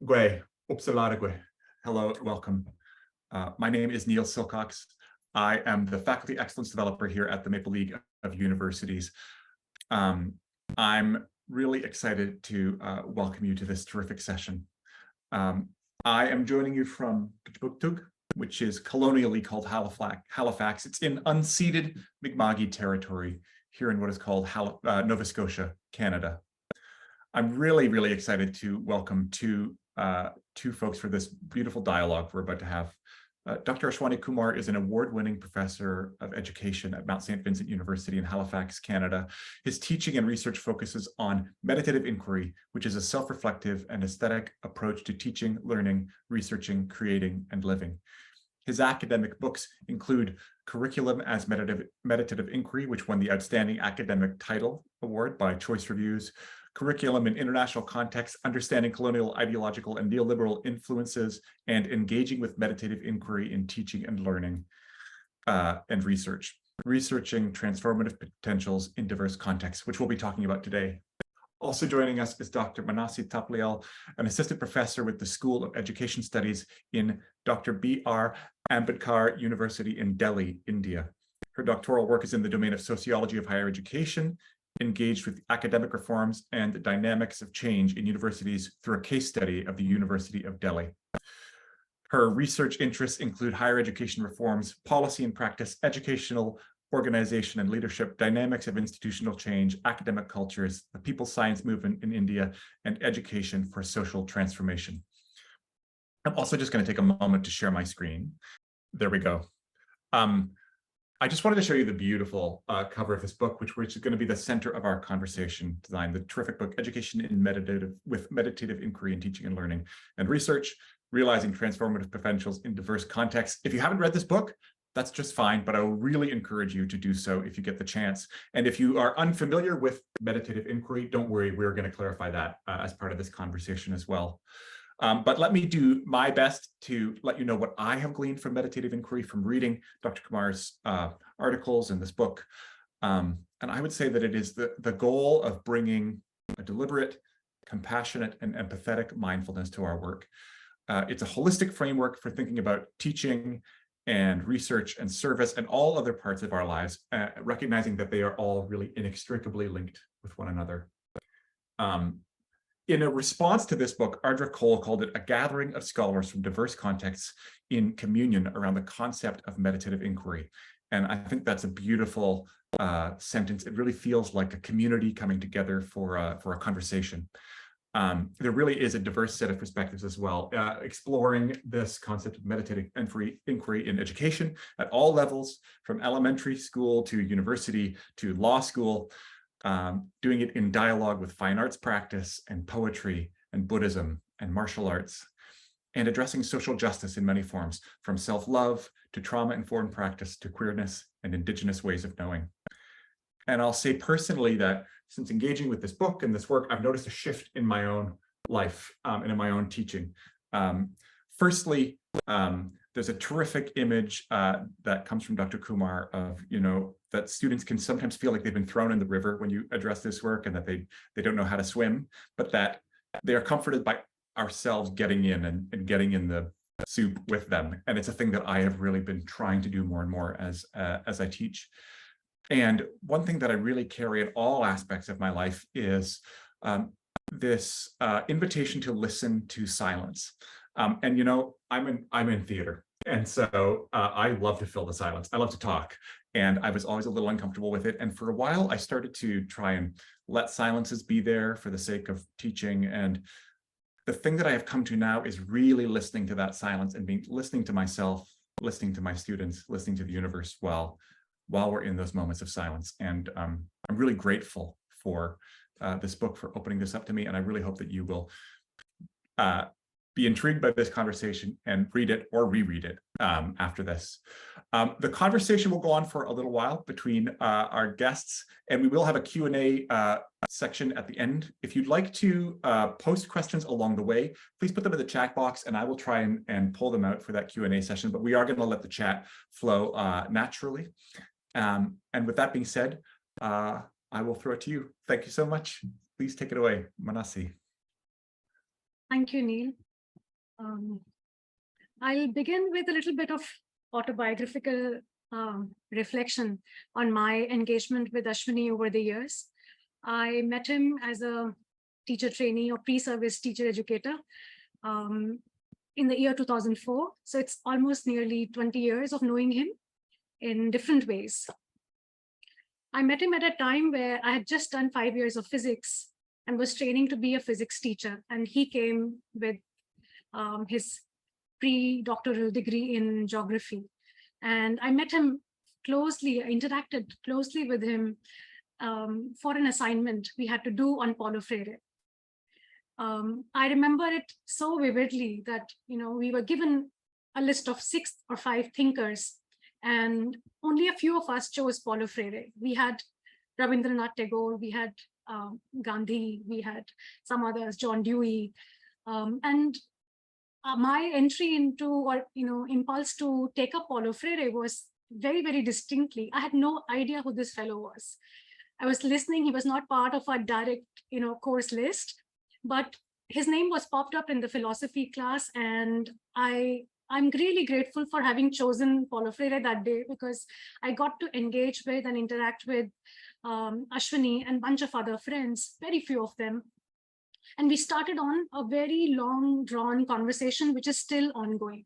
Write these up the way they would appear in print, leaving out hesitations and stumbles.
Gwe, Upsalada Gwe. Hello, welcome. My name is Neil Silcox. I am the Faculty Excellence Developer here at the Maple League of Universities. I'm really excited to welcome you to this terrific session. I am joining you from Kutubuktuk, which is colonially called Halifax. It's in unceded Mi'kma'ki territory here in what is called Nova Scotia, Canada. I'm really excited to welcome two folks for this beautiful dialogue we're about to have. Dr. Ashwani Kumar is an award-winning professor of education at Mount Saint Vincent University in Halifax, Canada. His teaching and research focuses on meditative inquiry, which is a self-reflective and aesthetic approach to teaching, learning, researching, creating, and living. His academic books include Curriculum as Meditative Inquiry, which won the Outstanding Academic Title Award by ChoiceReviews, Curriculum in International Context, Understanding Colonial, Ideological, and Neoliberal Influences, and Engaging with Meditative Inquiry in Teaching and Learning and Research, Researching Transformative Potentials in Diverse Contexts, which we'll be talking about today. Also joining us is Dr. Manasi Thapliyal, an assistant professor with the School of Education Studies in Dr. B.R. Ambedkar University in Delhi, India. Her doctoral work is in the domain of sociology of higher education, engaged with academic reforms and the dynamics of change in universities through a case study of the University of Delhi. Her research interests include higher education reforms, policy and practice, educational organization and leadership, dynamics of institutional change, academic cultures, the people science movement in India, and education for social transformation. I'm also just going to take a moment to share my screen. There we go. I just wanted to show you the beautiful cover of this book, which is going to be the center of our conversation design, the terrific book, Education in Meditative Inquiry in Teaching and Learning and Research, Realizing Transformative Potentials in Diverse Contexts. If you haven't read this book, that's just fine, but I will really encourage you to do so if you get the chance. And if you are unfamiliar with meditative inquiry, don't worry, we're going to clarify that as part of this conversation as well. But let me do my best to let you know what I have gleaned from meditative inquiry from reading Dr. Kumar's articles in this book. And I would say that it is the goal of bringing a deliberate, compassionate, and empathetic mindfulness to our work. It's a holistic framework for thinking about teaching and research and service and all other parts of our lives, recognizing that they are all really inextricably linked with one another. In a response to this book, Ardra Cole called it a gathering of scholars from diverse contexts in communion around the concept of meditative inquiry. And I think that's a beautiful sentence. It really feels like a community coming together for a conversation. There really is a diverse set of perspectives as well, exploring this concept of meditative inquiry in education at all levels, from elementary school to university to law school, doing it in dialogue with fine arts practice and poetry and Buddhism and martial arts, and addressing social justice in many forms, from self-love to trauma-informed practice to queerness and Indigenous ways of knowing. And I'll say personally that since engaging with this book and this work, I've noticed a shift in my own life and in my own teaching. Firstly, there's a terrific image that comes from Dr. Kumar of, that students can sometimes feel like they've been thrown in the river when you address this work and that they don't know how to swim, but that they are comforted by ourselves getting in and getting in the soup with them. And it's a thing that I have really been trying to do more and more as I teach. And one thing that I really carry in all aspects of my life is this invitation to listen to silence. I'm in theater, and so I love to fill the silence. I love to talk, and I was always a little uncomfortable with it. And for a while, I started to try and let silences be there for the sake of teaching. And the thing that I have come to now is really listening to that silence and listening to myself, listening to my students, listening to the universe while we're in those moments of silence. And I'm really grateful for this book, for opening this up to me. And I really hope that you will be intrigued by this conversation and read it or reread it after this. The conversation will go on for a little while between our guests, and we will have a Q&A section at the end. If you'd like to post questions along the way, please put them in the chat box, and I will try and pull them out for that Q&A session, but we are going to let the chat flow naturally. And with that being said, I will throw it to you. Thank you so much. Please take it away, Manasi. Thank you, Neil. I'll begin with a little bit of autobiographical reflection on my engagement with Ashwani over the years. I met him as a teacher trainee or pre-service teacher educator in the year 2004. So it's almost nearly 20 years of knowing him in different ways. I met him at a time where I had just done 5 years of physics and was training to be a physics teacher. And he came with his pre-doctoral degree in geography. And I met him closely, I interacted closely with him for an assignment we had to do on Paulo Freire. I remember it so vividly that, we were given a list of 6 or 5 thinkers, and only a few of us chose Paulo Freire. We had Rabindranath Tagore, we had Gandhi, we had some others, John Dewey, and my entry into, or impulse to take up Paulo Freire was very, very distinctly. I had no idea who this fellow was. I was listening. He was not part of our direct, course list, but his name was popped up in the philosophy class, and I'm really grateful for having chosen Paulo Freire that day, because I got to engage with and interact with Ashwani and a bunch of other friends, very few of them. And we started on a very long drawn conversation, which is still ongoing.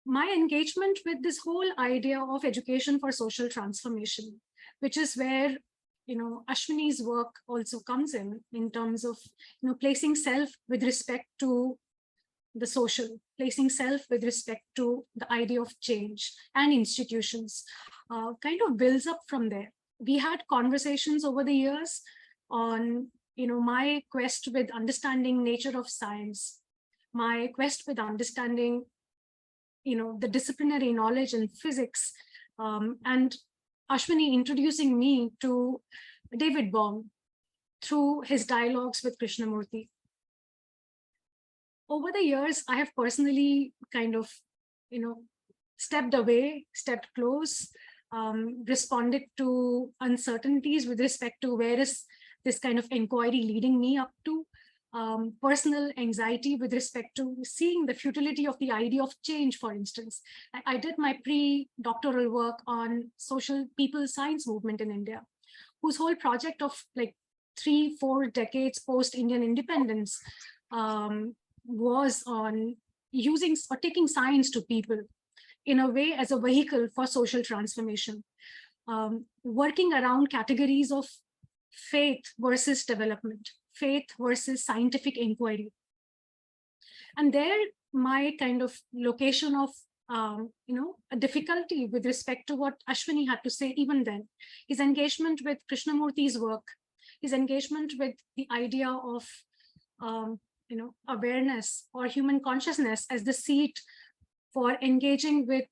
My engagement with this whole idea of education for social transformation, which is where Ashwani's work also comes in terms of placing self with respect to the social, placing self with respect to the idea of change and institutions, kind of builds up from there. We had conversations over the years on my quest with understanding nature of science, my quest with understanding the disciplinary knowledge in physics, and Ashwani introducing me to David Bohm through his dialogues with Krishnamurti. Over the years, I have personally kind of, stepped away, stepped close, responded to uncertainties with respect to where is this kind of inquiry leading me up to, personal anxiety with respect to seeing the futility of the idea of change, for instance. I did my pre-doctoral work on social people science movement in India, whose whole project of like 3-4 decades post-Indian independence was on using or taking science to people in a way as a vehicle for social transformation, working around categories of faith versus development, faith versus scientific inquiry. And there, my kind of location of, a difficulty with respect to what Ashwani had to say even then, his engagement with Krishnamurti's work, his engagement with the idea of, awareness or human consciousness as the seat for engaging with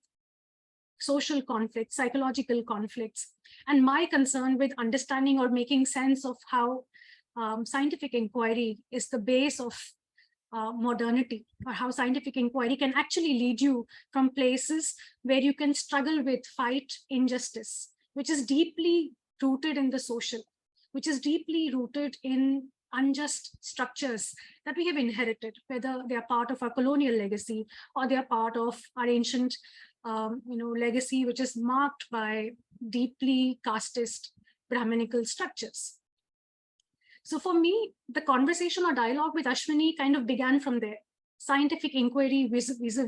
social conflicts, psychological conflicts, and my concern with understanding or making sense of how scientific inquiry is the base of modernity, or how scientific inquiry can actually lead you from places where you can struggle with, fight injustice, which is deeply rooted in the social, which is deeply rooted in unjust structures that we have inherited, whether they are part of our colonial legacy or they are part of our ancient legacy, which is marked by deeply casteist Brahminical structures. So for me, the conversation or dialogue with Ashwani kind of began from there. Scientific inquiry vis-a-vis,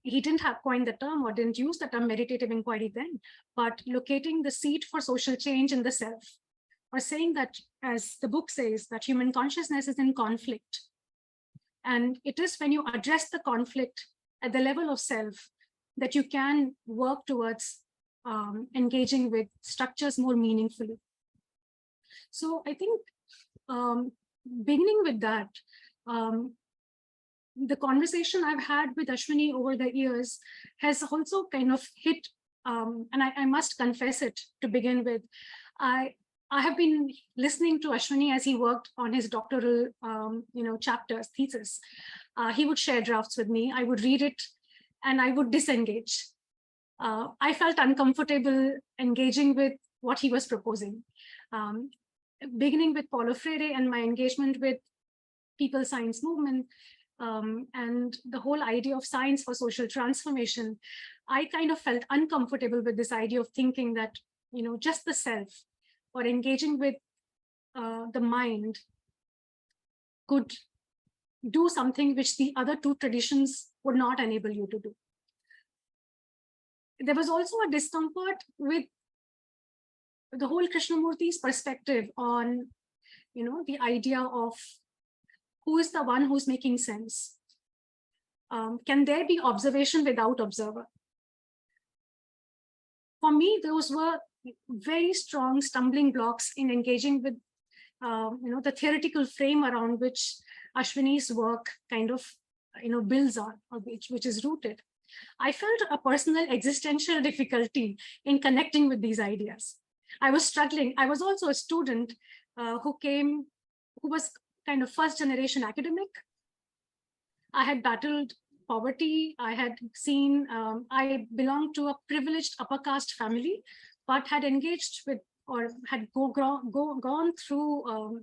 he didn't have coined the term or didn't use the term meditative inquiry then, but locating the seat for social change in the self, or saying that, as the book says, that human consciousness is in conflict. And it is when you address the conflict at the level of self that you can work towards engaging with structures more meaningfully. So I think beginning with that, the conversation I've had with Ashwani over the years has also kind of hit, and I must confess it to begin with, I have been listening to Ashwani as he worked on his doctoral, chapters, thesis. He would share drafts with me. I would read it, and I would disengage. I felt uncomfortable engaging with what he was proposing. Beginning with Paulo Freire and my engagement with people science movement, and the whole idea of science for social transformation, I kind of felt uncomfortable with this idea of thinking that, just the self or engaging with the mind could do something which the other two traditions would not enable you to do. There was also a discomfort with the whole Krishnamurti's perspective on, the idea of who is the one who's making sense. Can there be observation without observer? For me, those were very strong stumbling blocks in engaging with, the theoretical frame around which Ashwani's work kind of, builds on, or which is rooted. I felt a personal existential difficulty in connecting with these ideas. I was struggling. I was also a student who was kind of first generation academic. I had battled poverty. I had seen, I belonged to a privileged upper caste family, but had engaged with, or had gone through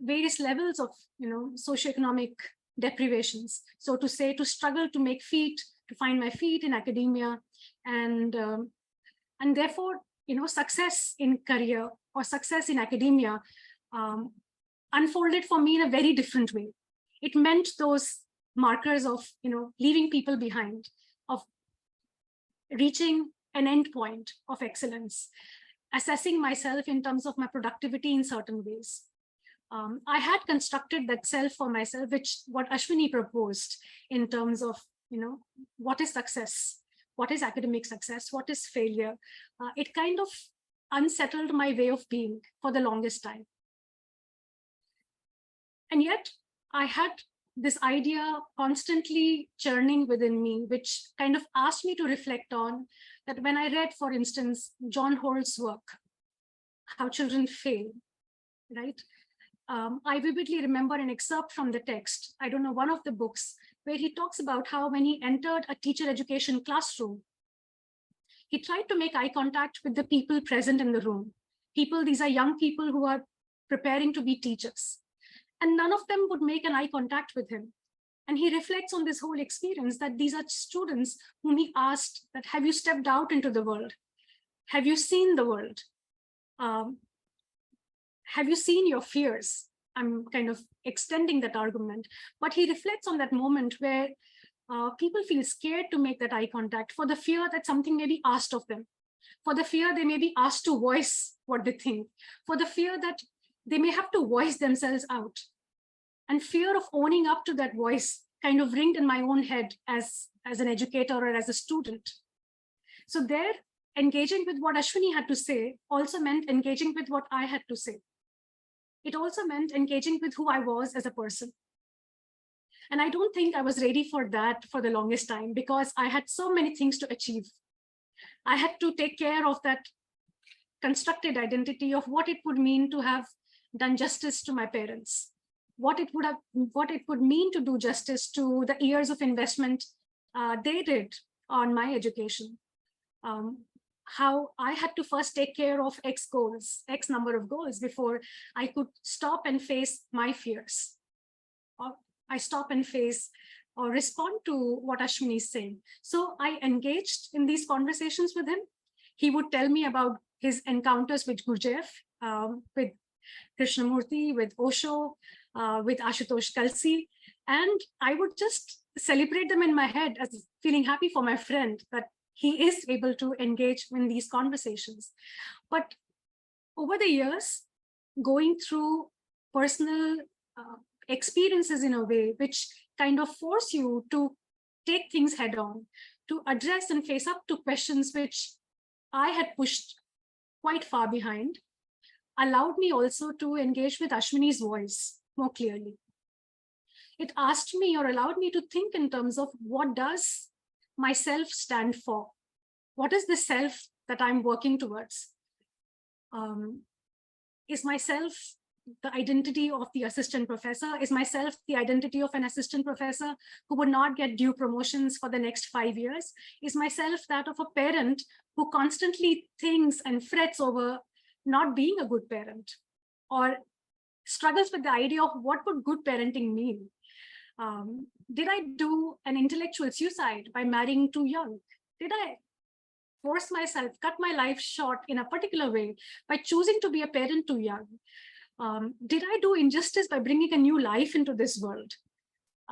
various levels of, socioeconomic deprivations. So to say, to struggle to make feet, to find my feet in academia, and therefore, success in career or success in academia unfolded for me in a very different way. It meant those markers of, leaving people behind, of reaching an end point of excellence, assessing myself in terms of my productivity in certain ways. I had constructed that self for myself, what Ashwani proposed in terms of, what is success? What is academic success? What is failure? It kind of unsettled my way of being for the longest time. And yet I had this idea constantly churning within me, which kind of asked me to reflect on that when I read, for instance, John Holt's work, How Children Fail, right? I vividly remember an excerpt from the text, I don't know, one of the books, where he talks about how when he entered a teacher education classroom, he tried to make eye contact with the people present in the room. These are young people who are preparing to be teachers. And none of them would make an eye contact with him. And he reflects on this whole experience that these are students whom he asked that, have you stepped out into the world? Have you seen the world? Have you seen your fears? I'm kind of extending that argument, but he reflects on that moment where people feel scared to make that eye contact for the fear that something may be asked of them, for the fear they may be asked to voice what they think, for the fear that they may have to voice themselves out. And fear of owning up to that voice kind of ringed in my own head as an educator or as a student. So there, engaging with what Ashwani had to say also meant engaging with what I had to say. It also meant engaging with who I was as a person. And I don't think I was ready for that for the longest time because I had so many things to achieve. I had to take care of that constructed identity of what it would mean to have done justice to my parents, what it would mean to do justice to the years of investment they did on my education. How I had to first take care of X number of goals before I could stop and face my fears. Or I stop and face or respond to what Ashwani is saying. So I engaged in these conversations with him. He would tell me about his encounters with Gurdjieff, with Krishnamurti, with Osho, with Ashutosh Kalsi, and I would just celebrate them in my head as feeling happy for my friend that he is able to engage in these conversations. But over the years, going through personal experiences in a way which kind of force you to take things head on, to address and face up to questions which I had pushed quite far behind, allowed me also to engage with Ashwani's voice more clearly. It asked me or allowed me to think in terms of what does myself stand for? What is the self that I'm working towards? Is myself the identity of the assistant professor? Is myself the identity of an assistant professor who would not get due promotions for the next 5 years? Is myself that of a parent who constantly thinks and frets over not being a good parent, or struggles with the idea of what would good parenting mean. Did I do an intellectual suicide by marrying too young? Did I force myself, cut my life short in a particular way by choosing to be a parent too young? Did I do injustice by bringing a new life into this world?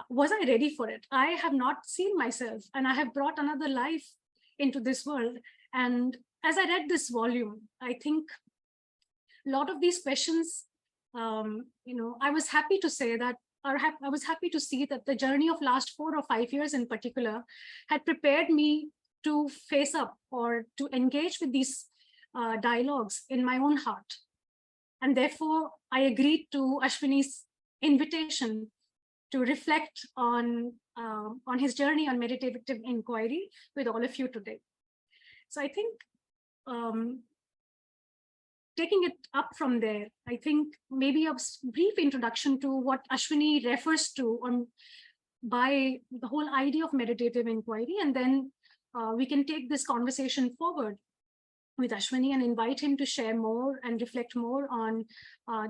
Was I ready for it? I have not seen myself, and I have brought another life into this world. And as I read this volume, I think a lot of these questions, I was happy to say that, I was happy to see that the journey of last 4 or 5 years in particular had prepared me to face up or to engage with these dialogues in my own heart. And therefore, I agreed to Ashwani's invitation to reflect on his journey on meditative inquiry with all of you today. So I think taking it up from there, I think maybe a brief introduction to what Ashwani refers to by the whole idea of meditative inquiry, and then we can take this conversation forward with Ashwani and invite him to share more and reflect more on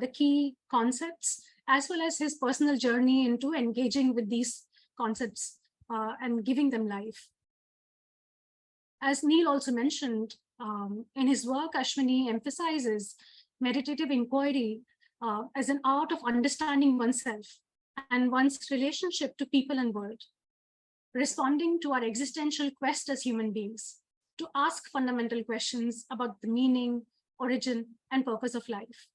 the key concepts, as well as his personal journey into engaging with these concepts and giving them life. As Neil also mentioned, in his work, Ashwani emphasizes meditative inquiry as an art of understanding oneself and one's relationship to people and world, responding to our existential quest as human beings, to ask fundamental questions about the meaning, origin, and purpose of life.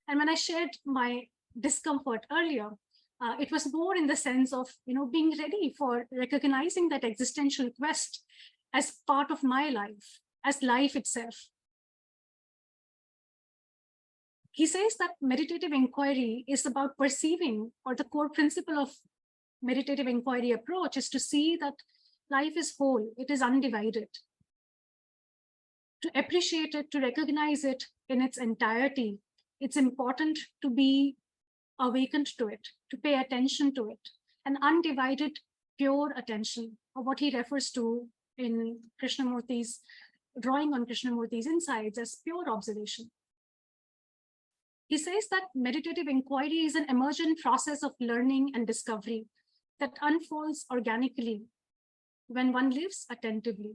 And when I shared my discomfort earlier, it was more in the sense of being ready for recognizing that existential quest as part of my life, as life itself. He says that meditative inquiry is about perceiving, or the core principle of meditative inquiry approach is to see that life is whole, it is undivided. To appreciate it, to recognize it in its entirety, it's important to be awakened to it, to pay attention to it, an undivided, pure attention, or what he refers to in Krishnamurti's drawing on Krishnamurti's insights as pure observation. He says that meditative inquiry is an emergent process of learning and discovery that unfolds organically when one lives attentively.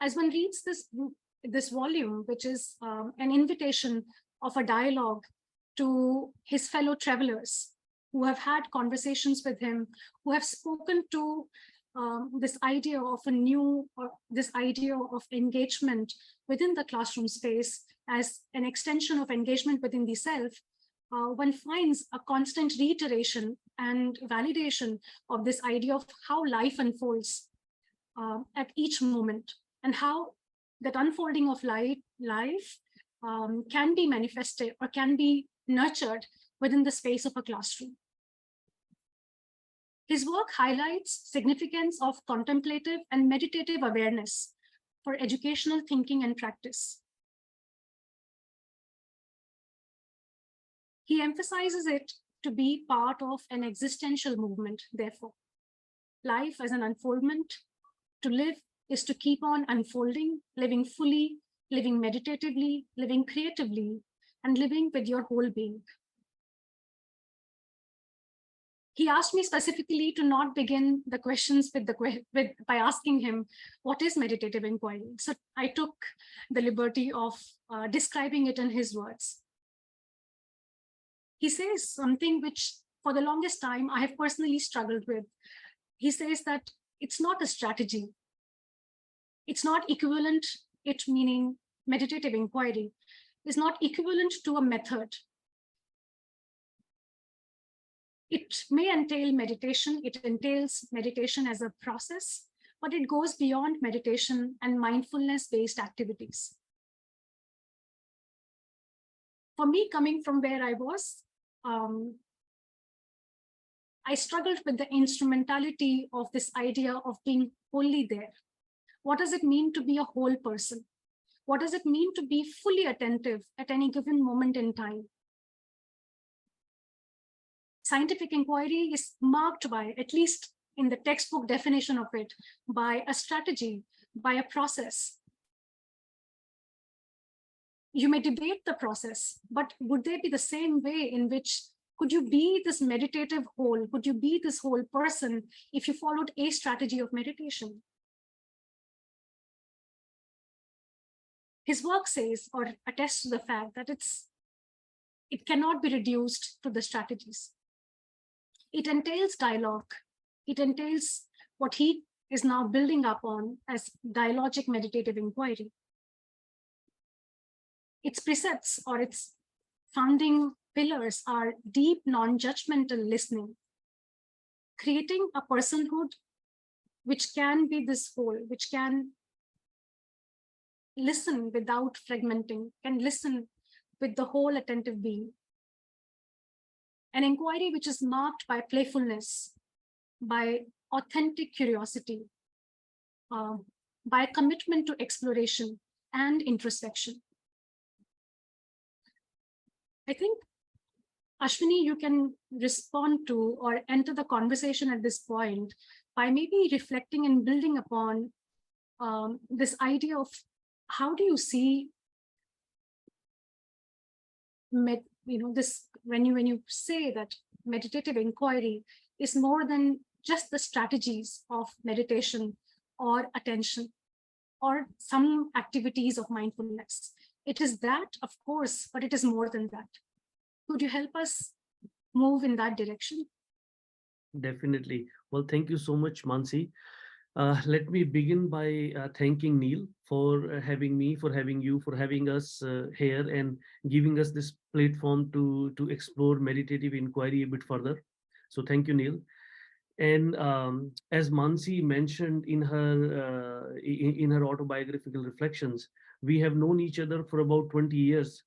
As one reads this volume, which is an invitation of a dialogue to his fellow travelers who have had conversations with him, who have spoken to this idea of this idea of engagement within the classroom space as an extension of engagement within the self, one finds a constant reiteration and validation of this idea of how life unfolds at each moment, and how that unfolding of life can be manifested or can be nurtured within the space of a classroom. His work highlights significance of contemplative and meditative awareness for educational thinking and practice. He emphasizes it to be part of an existential movement, therefore. Life as an unfoldment, to live is to keep on unfolding, living fully, living meditatively, living creatively, and living with your whole being. He asked me specifically to not begin the questions by asking him, what is meditative inquiry? So I took the liberty of describing it in his words. He says something which for the longest time I have personally struggled with. He says that it's not a strategy. It's not equivalent, it meaning meditative inquiry, is not equivalent to a method. It may entail meditation, it entails meditation as a process, but it goes beyond meditation and mindfulness-based activities. For me, coming from where I was, I struggled with the instrumentality of this idea of being wholly there. What does it mean to be a whole person? What does it mean to be fully attentive at any given moment in time? Scientific inquiry is marked by, at least in the textbook definition of it, by a strategy, by a process. you may debate the process, but would there be the same way in which could you be this meditative whole? Could you be this whole person if you followed a strategy of meditation? His work says or attests to the fact that it cannot be reduced to the strategies. It entails dialogue. It entails what he is now building up on as dialogic meditative inquiry. Its precepts or its founding pillars are deep non-judgmental listening, creating a personhood which can be this whole, which can listen without fragmenting, can listen with the whole attentive being. An inquiry which is marked by playfulness, by authentic curiosity, by a commitment to exploration and introspection. I think, Ashwani, you can respond to or enter the conversation at this point by maybe reflecting and building upon this idea of how do you see this when you say that meditative inquiry is more than just the strategies of meditation or attention or some activities of mindfulness. It is that, of course, but it is more than that. Could you help us move in that direction? Definitely. Well, thank you so much, Manasi. Let me begin by thanking Neil for having me, for having you, for having us here and giving us this platform to explore meditative inquiry a bit further. So thank you, Neil. And as Manasi mentioned in her autobiographical reflections, we have known each other for about 20 years.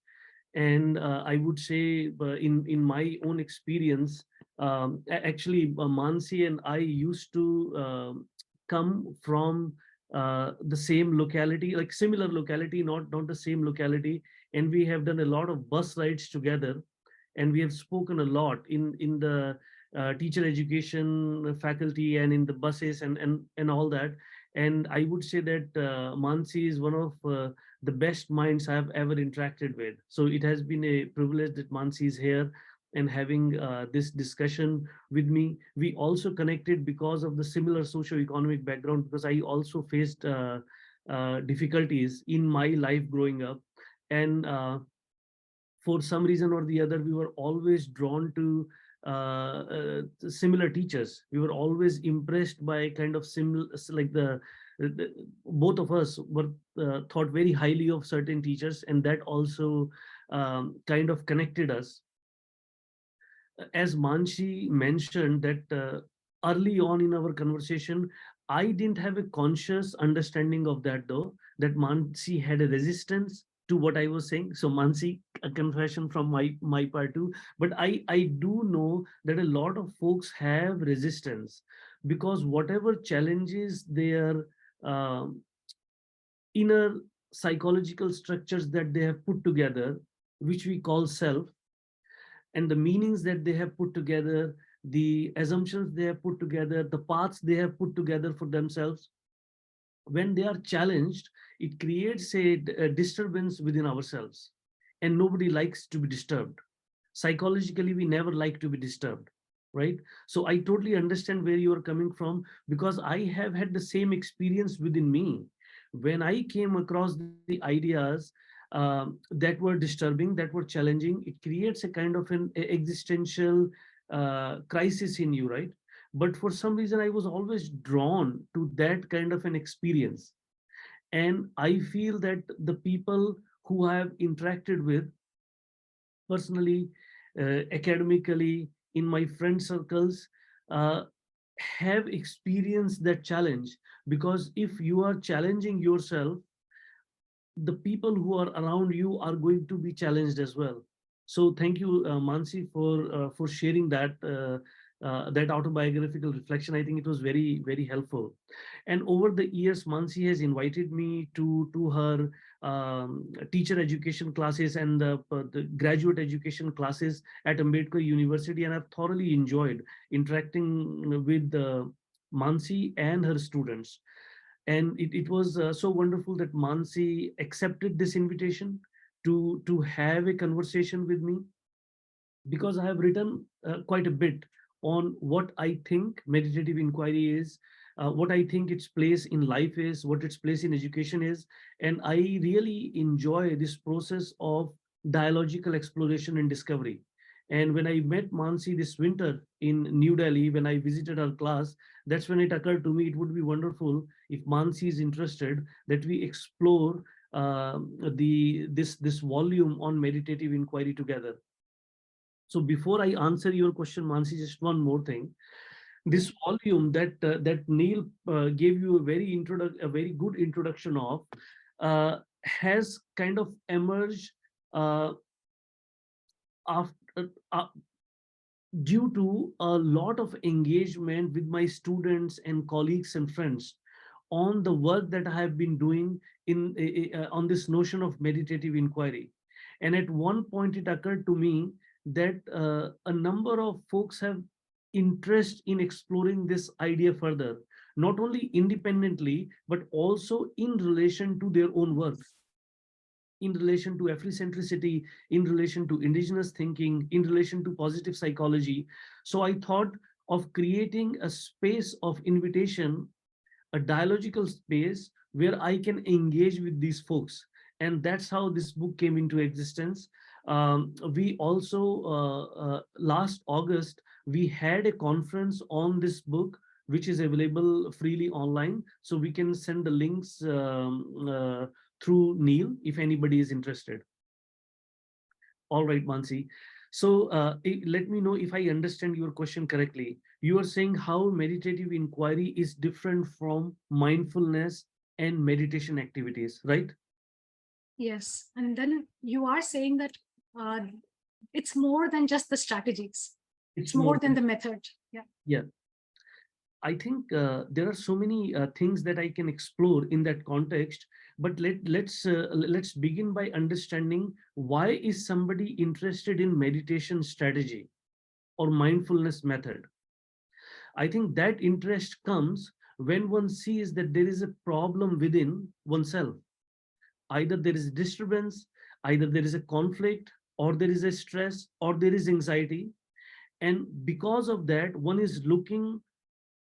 And I would say in my own experience, actually, Manasi and I used to come from the same locality, like similar locality, not the same locality. And we have done a lot of bus rides together. And we have spoken a lot in the teacher education faculty and in the buses and all that. And I would say that Manasi is one of the best minds I have ever interacted with. So it has been a privilege that Manasi is here and having this discussion with me. We also connected because of the similar socio-economic background, because I also faced difficulties in my life growing up. And for some reason or the other, we were always drawn to similar teachers. We were always impressed by kind of similar, like both of us were thought very highly of certain teachers, and that also kind of connected us. As Manasi mentioned that early on in our conversation, I didn't have a conscious understanding of that though, that Manasi had a resistance to what I was saying. So Manasi, a confession from my part too. But I do know that a lot of folks have resistance because whatever challenges their inner psychological structures that they have put together, which we call self, and the meanings that they have put together, the assumptions they have put together, the paths they have put together for themselves, when they are challenged, it creates a disturbance within ourselves. And nobody likes to be disturbed. Psychologically, we never like to be disturbed, right? So I totally understand where you are coming from, because I have had the same experience within me. When I came across the ideas that were disturbing, that were challenging, it creates a kind of an existential crisis in you, right? But for some reason, I was always drawn to that kind of an experience. And I feel that the people who I have interacted with personally, academically, in my friend circles, uh, have experienced that challenge. Because if you are challenging yourself, the people who are around you are going to be challenged as well. So thank you, Manasi, for sharing that autobiographical reflection. I think it was very, very helpful. And over the years, Manasi has invited me to her teacher education classes and the graduate education classes at Ambedkar University, and I've thoroughly enjoyed interacting with Manasi and her students. And it was so wonderful that Manasi accepted this invitation. to have a conversation with me, because I have written quite a bit on what I think meditative inquiry is, what I think its place in life is, what its place in education is. And I really enjoy this process of dialogical exploration and discovery. And when I met Manasi this winter in New Delhi, when I visited her class, that's when it occurred to me it would be wonderful if Manasi is interested that we explore this volume on meditative inquiry together. So before I answer your question, Mansi, just one more thing. This volume that Neil gave you a very good introduction of, has kind of emerged after due to a lot of engagement with my students and colleagues and friends on the work that I have been doing on this notion of meditative inquiry. And at one point, it occurred to me that a number of folks have interest in exploring this idea further, not only independently, but also in relation to their own work, in relation to Afrocentricity, in relation to indigenous thinking, in relation to positive psychology. So I thought of creating a space of invitation, a dialogical space where I can engage with these folks. And that's how this book came into existence. We also, last August, we had a conference on this book, which is available freely online. So we can send the links through Neil if anybody is interested. All right, Mansi. So let me know if I understand your question correctly. You are saying how meditative inquiry is different from mindfulness and meditation activities, right? Yes. And then you are saying that it's more than just the strategies. It's more than the method. Yeah. Yeah. I think there are so many things that I can explore in that context, but let's begin by understanding why is somebody interested in meditation strategy or mindfulness method. I think that interest comes when one sees that there is a problem within oneself. Either there is disturbance, either there is a conflict, or there is a stress, or there is anxiety. And because of that, one is looking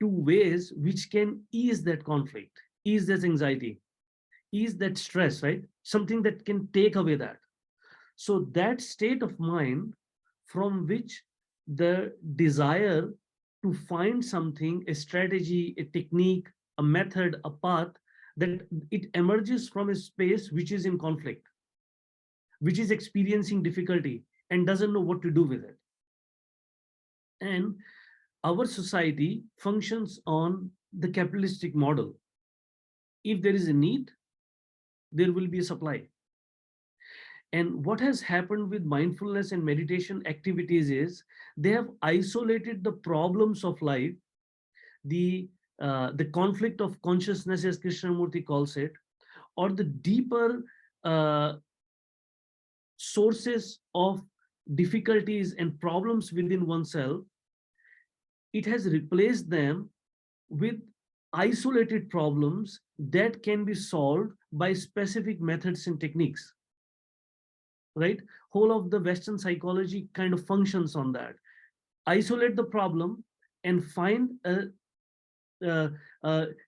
to ways which can ease that conflict, ease that anxiety, ease that stress, right? Something that can take away that. So that state of mind from which the desire to find something, a strategy, a technique, a method, a path, that it emerges from a space which is in conflict, which is experiencing difficulty and doesn't know what to do with it. And our society functions on the capitalistic model. If there is a need, there will be a supply. And what has happened with mindfulness and meditation activities is they have isolated the problems of life, the conflict of consciousness, as Krishnamurti calls it, or the deeper sources of difficulties and problems within oneself. It has replaced them with isolated problems that can be solved by specific methods and techniques, right? Whole of the Western psychology kind of functions on that. Isolate the problem and find a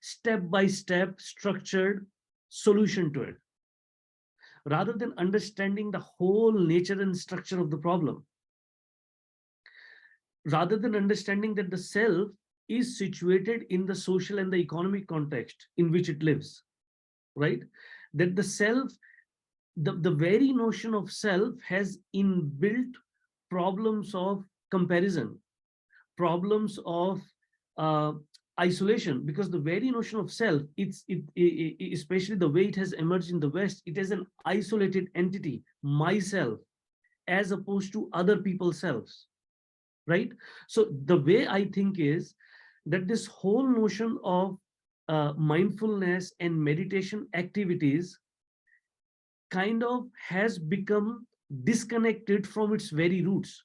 step-by-step structured solution to it, rather than understanding the whole nature and structure of the problem, rather than understanding that the self is situated in the social and the economic context in which it lives, right? That the self, the very notion of self has inbuilt problems of comparison, problems of isolation, because the very notion of self, especially the way it has emerged in the West, it is an isolated entity, myself, as opposed to other people's selves, right? So the way I think is that this whole notion of mindfulness and meditation activities kind of has become disconnected from its very roots.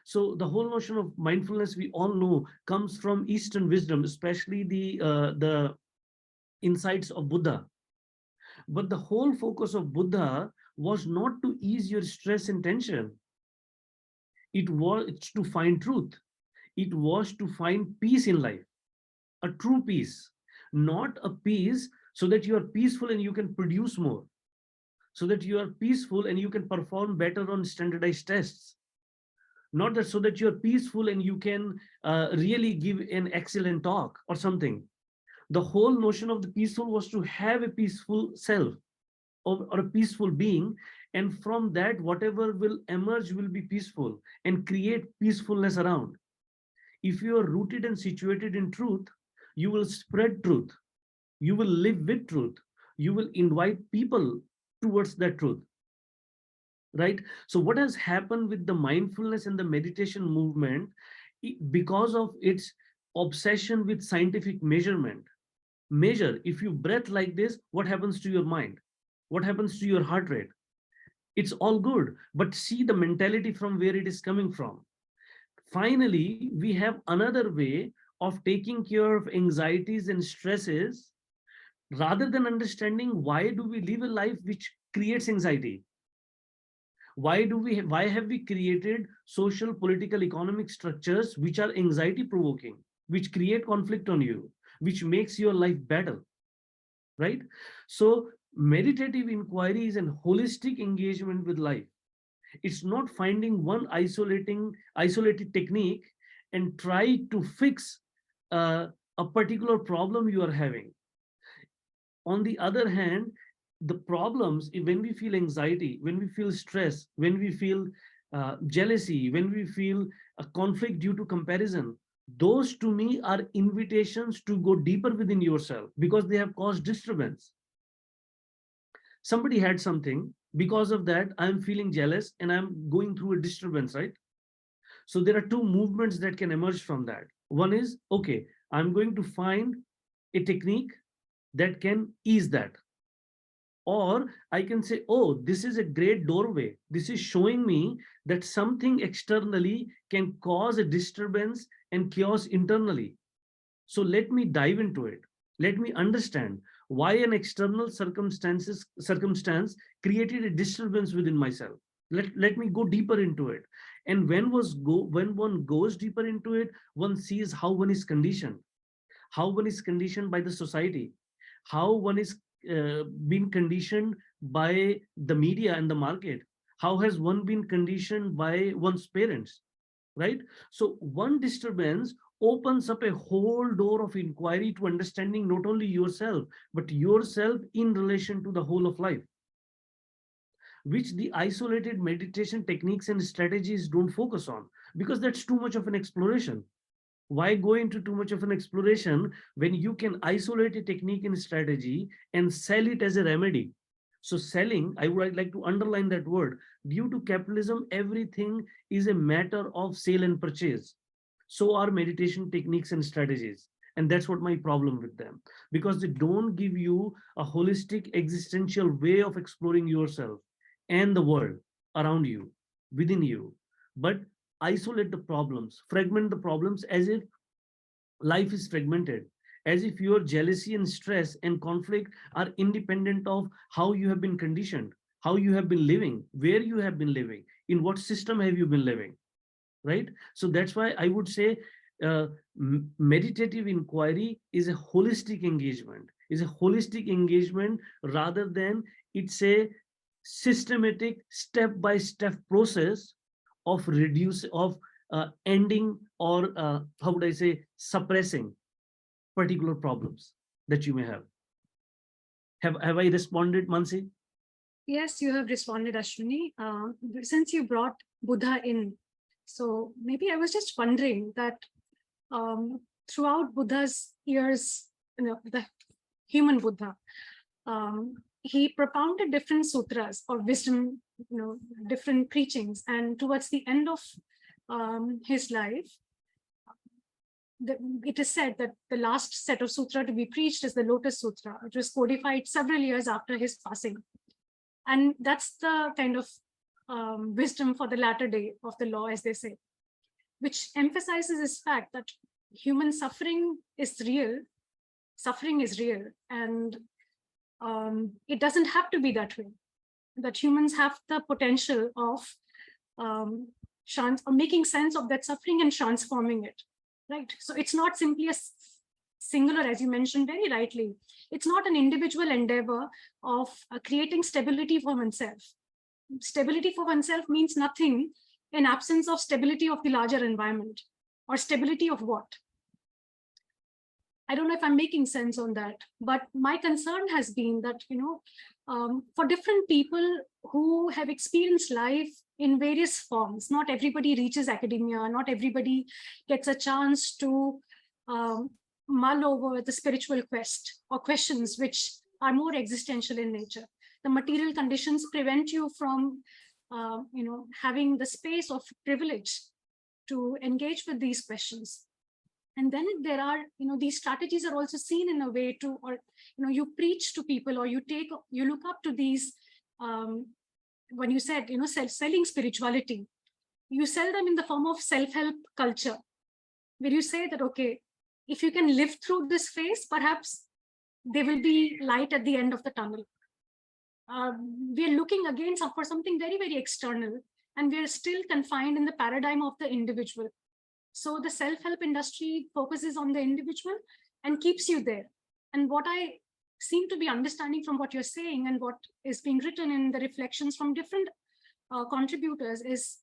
So the whole notion of mindfulness, we all know, comes from Eastern wisdom, especially the insights of Buddha. But the whole focus of Buddha was not to ease your stress and tension. It was to find truth. It was to find peace in life, a true peace, not a peace so that you are peaceful and you can produce more, so that you are peaceful and you can perform better on standardized tests, not that so that you're peaceful and you can really give an excellent talk or something. The whole notion of the peaceful was to have a peaceful self, or a peaceful being, and from that whatever will emerge will be peaceful and create peacefulness around. If you are rooted and situated in truth, you will spread truth, you will live with truth, you will invite people towards that truth, right? So what has happened with the mindfulness and the meditation movement, because of its obsession with scientific measurement, measure, if you breathe like this, what happens to your mind, what happens to your heart rate? It's all good, but see the mentality from where it is coming from. Finally, we have another way of taking care of anxieties and stresses, rather than understanding why do we live a life which creates anxiety. Why have we created social, political, economic structures which are anxiety provoking, which create conflict on you, which makes your life better, right? So meditative inquiry is an holistic engagement with life. It's not finding one isolated technique and try to fix a particular problem you are having. On the other hand, the problems, when we feel anxiety, when we feel stress, when we feel jealousy, when we feel a conflict due to comparison, those to me are invitations to go deeper within yourself, because they have caused disturbance. Somebody had something, because of that I'm feeling jealous and I'm going through a disturbance, right? So there are two movements that can emerge from that. One is, okay, I'm going to find a technique that can ease that. Or I can say, oh, this is a great doorway. This is showing me that something externally can cause a disturbance and chaos internally. So let me dive into it. Let me understand why an external circumstance created a disturbance within myself. Let me go deeper into it. And when one goes deeper into it, one sees how one is conditioned, how one is conditioned by the society, how one is been conditioned by the media and the market, how has one been conditioned by one's parents, right? So one disturbance opens up a whole door of inquiry to understanding not only yourself, but yourself in relation to the whole of life, which the isolated meditation techniques and strategies don't focus on, because that's too much of an exploration. Why go into too much of an exploration when you can isolate a technique and strategy and sell it as a remedy? So selling, I would like to underline that word. Due to capitalism, everything is a matter of sale and purchase. So are meditation techniques and strategies. And that's what my problem with them, because they don't give you a holistic existential way of exploring yourself and the world around you, within you, but isolate the problems, fragment the problems as if life is fragmented, as if your jealousy and stress and conflict are independent of how you have been conditioned, how you have been living, where you have been living, in what system have you been living, right? So that's why I would say meditative inquiry is a holistic engagement, rather than it's a systematic step-by-step process of ending, or how would I say, suppressing particular problems that you may have. Have I responded, Mansi? Yes, you have responded, Ashwini. Since you brought Buddha in, so maybe I was just wondering that throughout Buddha's years, the human Buddha, he propounded different sutras or wisdom, different preachings, and towards the end of his life, it is said that the last set of sutra to be preached is the Lotus Sutra, which was codified several years after his passing. And that's the kind of wisdom for the latter day of the law, as they say, which emphasizes this fact that human suffering is real, and it doesn't have to be that way. that humans have the potential of making sense of that suffering and transforming it, right? So it's not simply a singular, as you mentioned very rightly. It's not an individual endeavor of creating stability for oneself. Stability for oneself means nothing in absence of stability of the larger environment. Or stability of what? I don't know if I'm making sense on that, but my concern has been that, for different people who have experienced life in various forms, not everybody reaches academia, not everybody gets a chance to mull over the spiritual quest or questions which are more existential in nature. The material conditions prevent you from, having the space of privilege to engage with these questions. And then there are, these strategies are also seen in a way to, or, you preach to people, or you look up to these, when you said, selling spirituality, you sell them in the form of self-help culture, where you say that, okay, if you can live through this phase, perhaps there will be light at the end of the tunnel. We're looking again for something very, very external, and we're still confined in the paradigm of the individual. So the self-help industry focuses on the individual and keeps you there. And what I seem to be understanding from what you're saying and what is being written in the reflections from different contributors is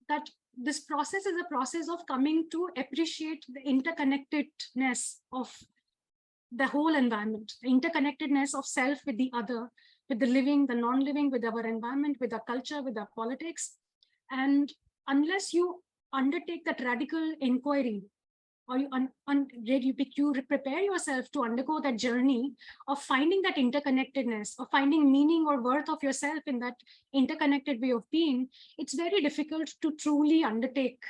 that this process is a process of coming to appreciate the interconnectedness of the whole environment, the interconnectedness of self with the other, with the living, the non-living, with our environment, with our culture, with our politics. And unless you undertake that radical inquiry, or you prepare yourself to undergo that journey of finding that interconnectedness, of finding meaning or worth of yourself in that interconnected way of being, it's very difficult to truly undertake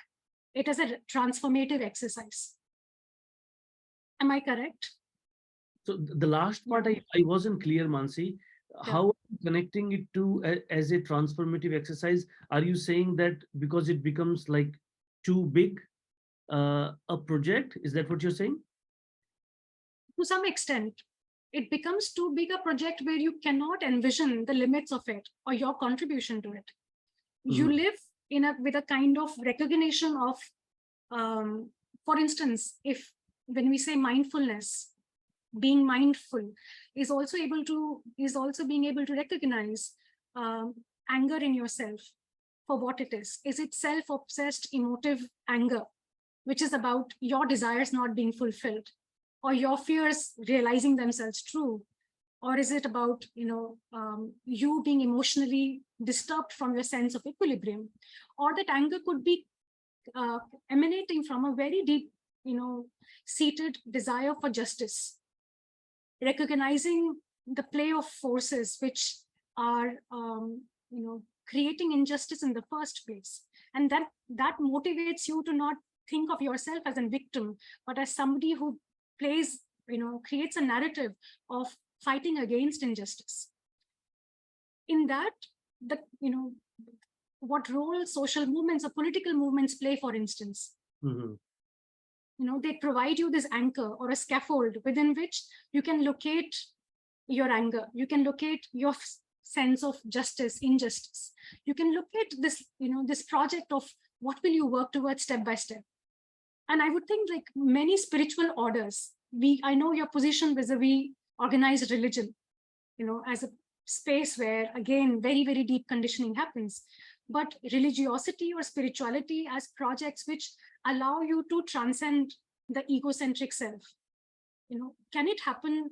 it as a transformative exercise. Am I correct? So the last part I wasn't clear, Manasi. How are you connecting it to as a transformative exercise? Are you saying that because it becomes like too big a project? Is that what you're saying? To some extent, it becomes too big a project where you cannot envision the limits of it or your contribution to it. You live with a kind of recognition of, for instance, when we say mindfulness, being mindful is also being able to recognize anger in yourself for what it is. Is it self-obsessed emotive anger, which is about your desires not being fulfilled, or your fears realizing themselves true? Or is it about, you being emotionally disturbed from your sense of equilibrium? Or that anger could be emanating from a very deep, seated desire for justice, recognizing the play of forces which are, creating injustice in the first place. And that motivates you to not think of yourself as a victim, but as somebody who creates a narrative of fighting against injustice. In that, what role social movements or political movements play, for instance, they provide you this anchor or a scaffold within which you can locate your anger, you can locate your sense of justice, injustice. You can locate this, this project of what will you work towards step by step. And I would think, like many spiritual orders, I know your position vis-a-vis organized religion, as a space where, again, very, very deep conditioning happens. But religiosity or spirituality as projects which allow you to transcend the egocentric self, can it happen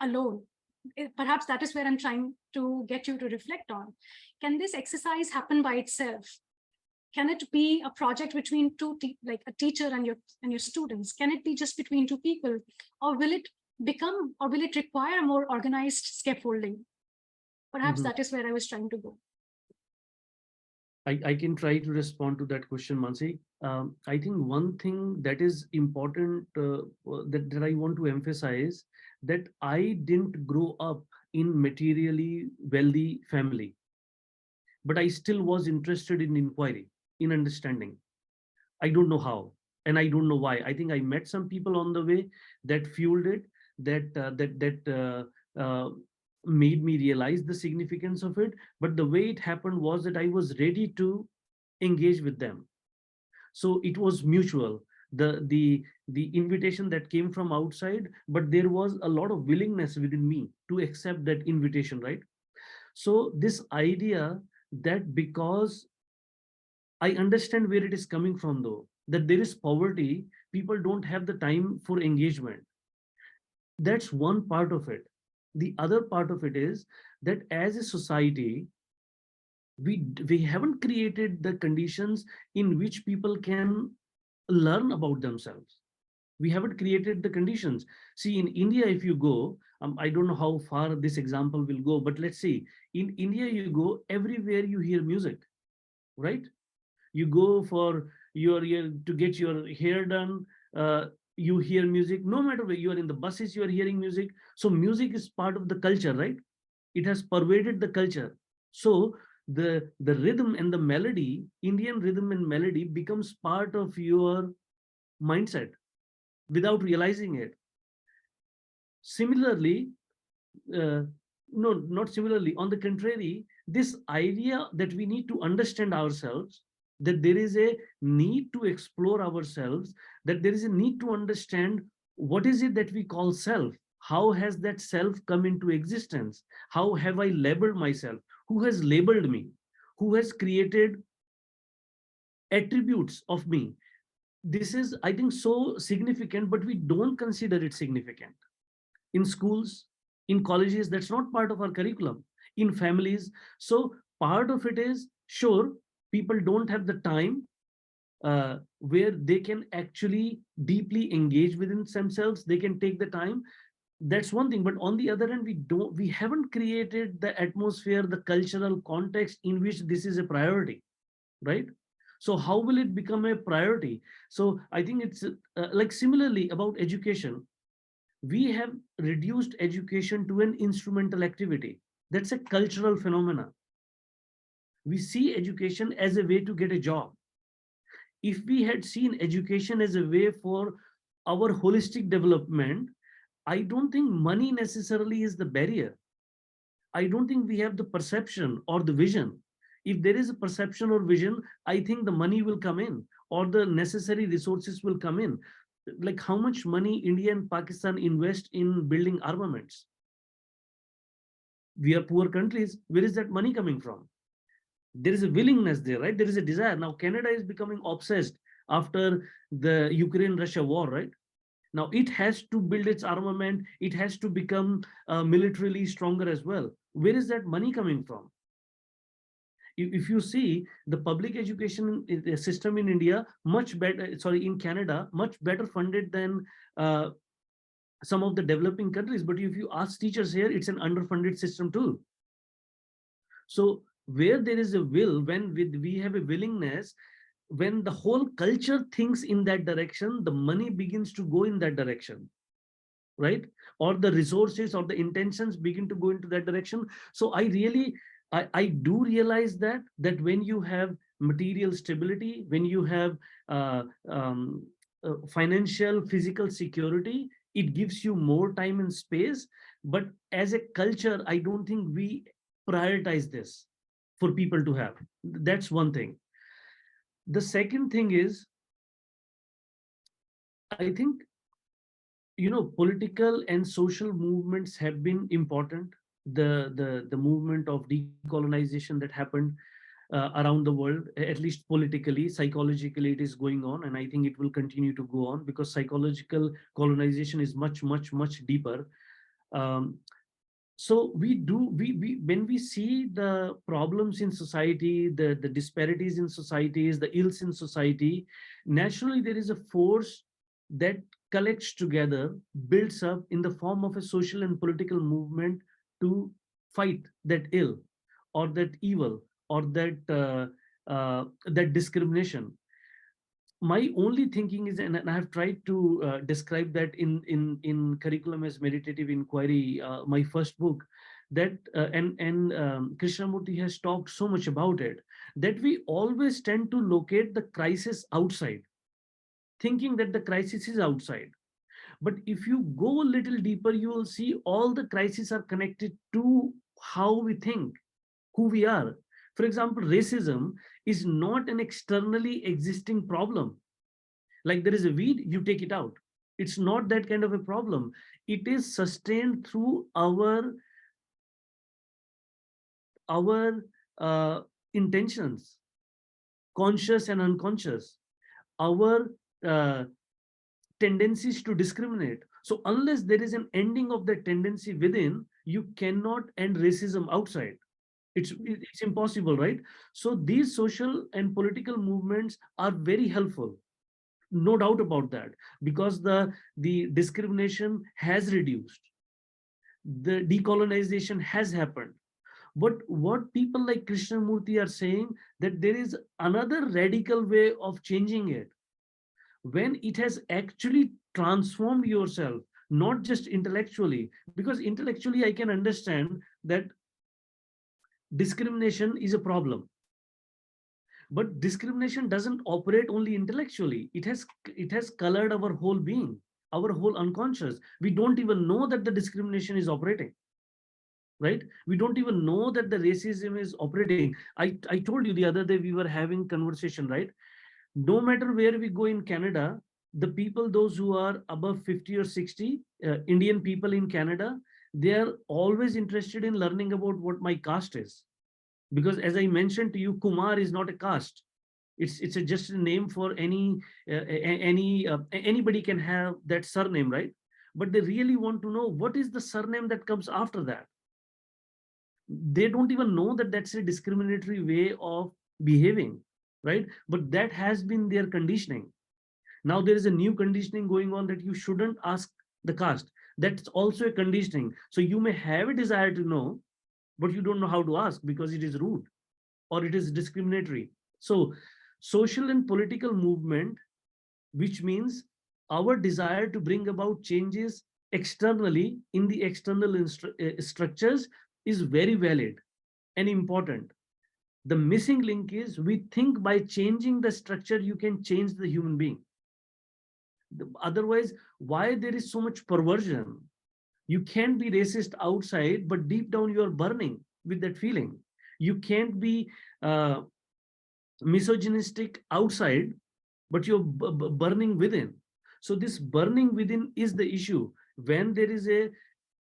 alone? Perhaps that is where I'm trying to get you to reflect on. Can this exercise happen by itself? Can it be a project between like a teacher and your students? Can it be just between two people? Or will it require more organized scaffolding? Perhaps that is where I was trying to go. I can try to respond to that question, Manasi. I think one thing that is important that I want to emphasize, that I didn't grow up in materially wealthy family, but I still was interested in inquiry, in understanding. I don't know how, and I don't know why. I think I met some people on the way that fueled it, that made me realize the significance of it. But the way it happened was that I was ready to engage with them. So it was mutual. The invitation that came from outside, but there was a lot of willingness within me to accept that invitation, right? So this idea that because I understand where it is coming from, though, that there is poverty, people don't have the time for engagement. That's one part of it. The other part of it is that as a society, we haven't created the conditions in which people can learn about themselves. We haven't created the conditions. See, in India, if you go, I don't know how far this example will go, but let's see, in India, you go, everywhere you hear music, right? You go for your to get your hair done, you hear music. No matter where you are, in the buses, you are hearing music. So music is part of the culture, right? It has pervaded the culture. So the rhythm and the melody, Indian rhythm and melody, becomes part of your mindset without realizing it. Similarly, uh, no, not similarly, on the contrary, this idea that we need to understand ourselves, that there is a need to explore ourselves, that there is a need to understand what is it that we call self. How has that self come into existence? How have I labeled myself? Who has labeled me? Who has created attributes of me? This is, I think, so significant, but we don't consider it significant. In schools, in colleges, that's not part of our curriculum, in families. So part of it is, sure, people don't have the time where they can actually deeply engage within themselves. They can take the time. That's one thing. But on the other hand, we haven't created the atmosphere, the cultural context in which this is a priority, right? So how will it become a priority? So I think it's like similarly about education. We have reduced education to an instrumental activity. That's a cultural phenomena. We see education as a way to get a job. If we had seen education as a way for our holistic development, I don't think money necessarily is the barrier. I don't think we have the perception or the vision. If there is a perception or vision, I think the money will come in, or the necessary resources will come in. Like how much money India and Pakistan invest in building armaments? We are poor countries. Where is that money coming from? There is a willingness there, right? There is a desire. Now Canada is becoming obsessed after the Ukraine-Russia war, right? Now it has to build its armament. It has to become militarily stronger as well. Where is that money coming from? If you see the public education system in India, much better, sorry, in Canada, much better funded than some of the developing countries. But if you ask teachers here, it's an underfunded system too. So where there is a will, when we have a willingness, when the whole culture thinks in that direction, the money begins to go in that direction, right? Or the resources or the intentions begin to go into that direction. So I do realize that when you have material stability, when you have financial, physical security, it gives you more time and space. But as a culture, I don't think we prioritize this for people to have. That's one thing. The second thing is, I think, political and social movements have been important. The movement of decolonization that happened around the world, at least politically, psychologically, it is going on, and I think it will continue to go on, because psychological colonization is much deeper. um, so we when we see the problems in society, the disparities in societies, the ills in society, naturally there is a force that collects together, builds up in the form of a social and political movement to fight that ill, or that evil, or that discrimination. My only thinking is, and I have tried to describe that in curriculum as Meditative Inquiry, my first book, that and Krishnamurti has talked so much about it, that we always tend to locate the crisis outside, thinking that the crisis is outside. But if you go a little deeper, you will see all the crises are connected to how we think, who we are. For example, racism is not an externally existing problem. Like there is a weed, you take it out. It's not that kind of a problem. It is sustained through our intentions, conscious and unconscious, our tendencies to discriminate. So unless there is an ending of that tendency within, you cannot end racism outside. It's impossible, right? So these social and political movements are very helpful, no doubt about that, because the discrimination has reduced, the decolonization has happened. But what people like Krishnamurti are saying, that there is another radical way of changing it, when it has actually transformed yourself, not just intellectually, because intellectually I can understand that discrimination is a problem, but discrimination doesn't operate only intellectually. It has colored our whole being, our whole unconscious. We don't even know that the discrimination is operating, right? We don't even know that the racism is operating. I told you the other day, we were having conversation, right? No matter where we go in Canada, the people, those who are above 50 or 60, Indian people in Canada, they are always interested in learning about what my caste is. Because as I mentioned to you, Kumar is not a caste. It's just a name for anybody can have that surname, right? But they really want to know what is the surname that comes after that. They don't even know that that's a discriminatory way of behaving, right? But that has been their conditioning. Now there is a new conditioning going on that you shouldn't ask the caste. That's also a conditioning. So you may have a desire to know, but you don't know how to ask because it is rude or it is discriminatory. So social and political movement, which means our desire to bring about changes externally in the external structures, is very valid and important. The missing link is we think by changing the structure, you can change the human being. Otherwise, why there is so much perversion? You can't be racist outside, but deep down you are burning with that feeling. You can't be misogynistic outside, but you're burning within. So this burning within is the issue. When there is a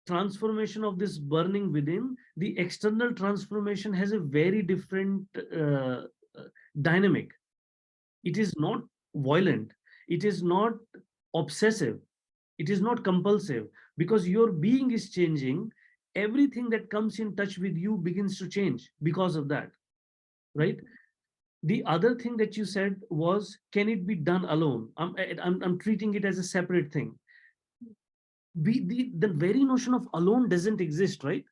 transformation of this burning within, the external transformation has a very different dynamic. It is not violent, it is not obsessive, it is not compulsive, because your being is changing. Everything that comes in touch with you begins to change because of that, right? The other thing that you said was, can it be done alone? I'm treating it as a separate thing. The very notion of alone doesn't exist, right?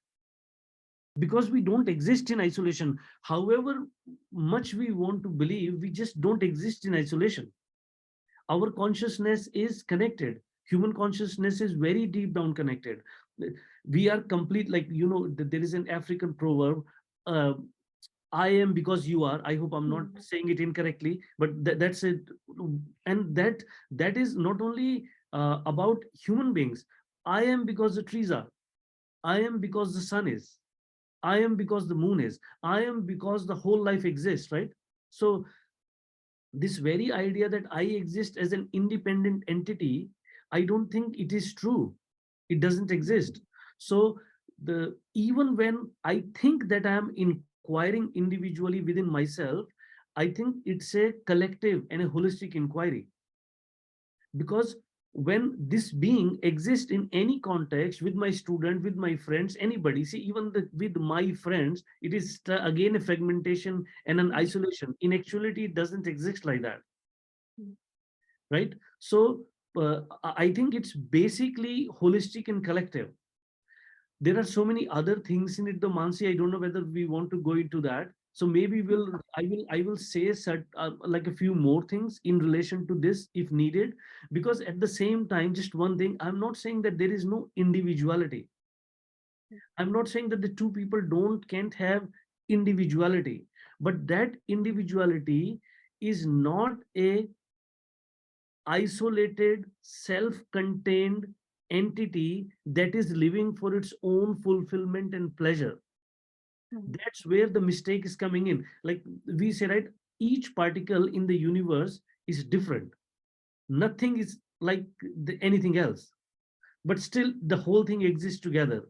Because we don't exist in isolation. However much we want to believe, we just don't exist in isolation. Our consciousness is connected. Human consciousness is very deep down connected. We are complete, like, there is an African proverb, I am because you are. I hope I'm not saying it incorrectly, but that's it. And that is not only about human beings. I am because the trees are. I am because the sun is. I am because the moon is. I am because the whole life exists, right? So this very idea that I exist as an independent entity, I don't think it is true. It doesn't exist. So even when I think that I am inquiring individually within myself, I think it's a collective and a holistic inquiry. Because when this being exists in any context, with my student, with my friends, anybody, see, even with my friends, it is again a fragmentation and an isolation. In actuality, it doesn't exist like that, right? So I think it's basically holistic and collective. There are so many other things in it, though, Mansi, I don't know whether we want to go into that. So maybe I will say like a few more things in relation to this if needed, because at the same time, just one thing, I'm not saying that there is no individuality. I'm not saying that the two people can't have individuality, but that individuality is not a isolated, self-contained entity that is living for its own fulfillment and pleasure. That's where the mistake is coming in. Like we say, right? Each particle in the universe is different. Nothing is like anything else, but still the whole thing exists together.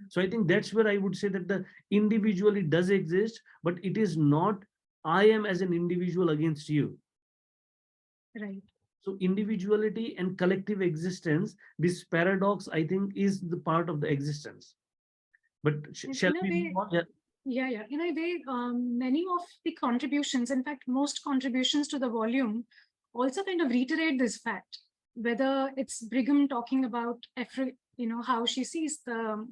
So I think that's where I would say that the individual, it does exist, but it is not I am as an individual against you. Right. So individuality and collective existence, this paradox, I think, is the part of the existence. But shall In a we way, move on? Yeah. yeah. In a way, many of the contributions, in fact, most contributions to the volume also kind of reiterate this fact, whether it's Brigham talking about how she sees the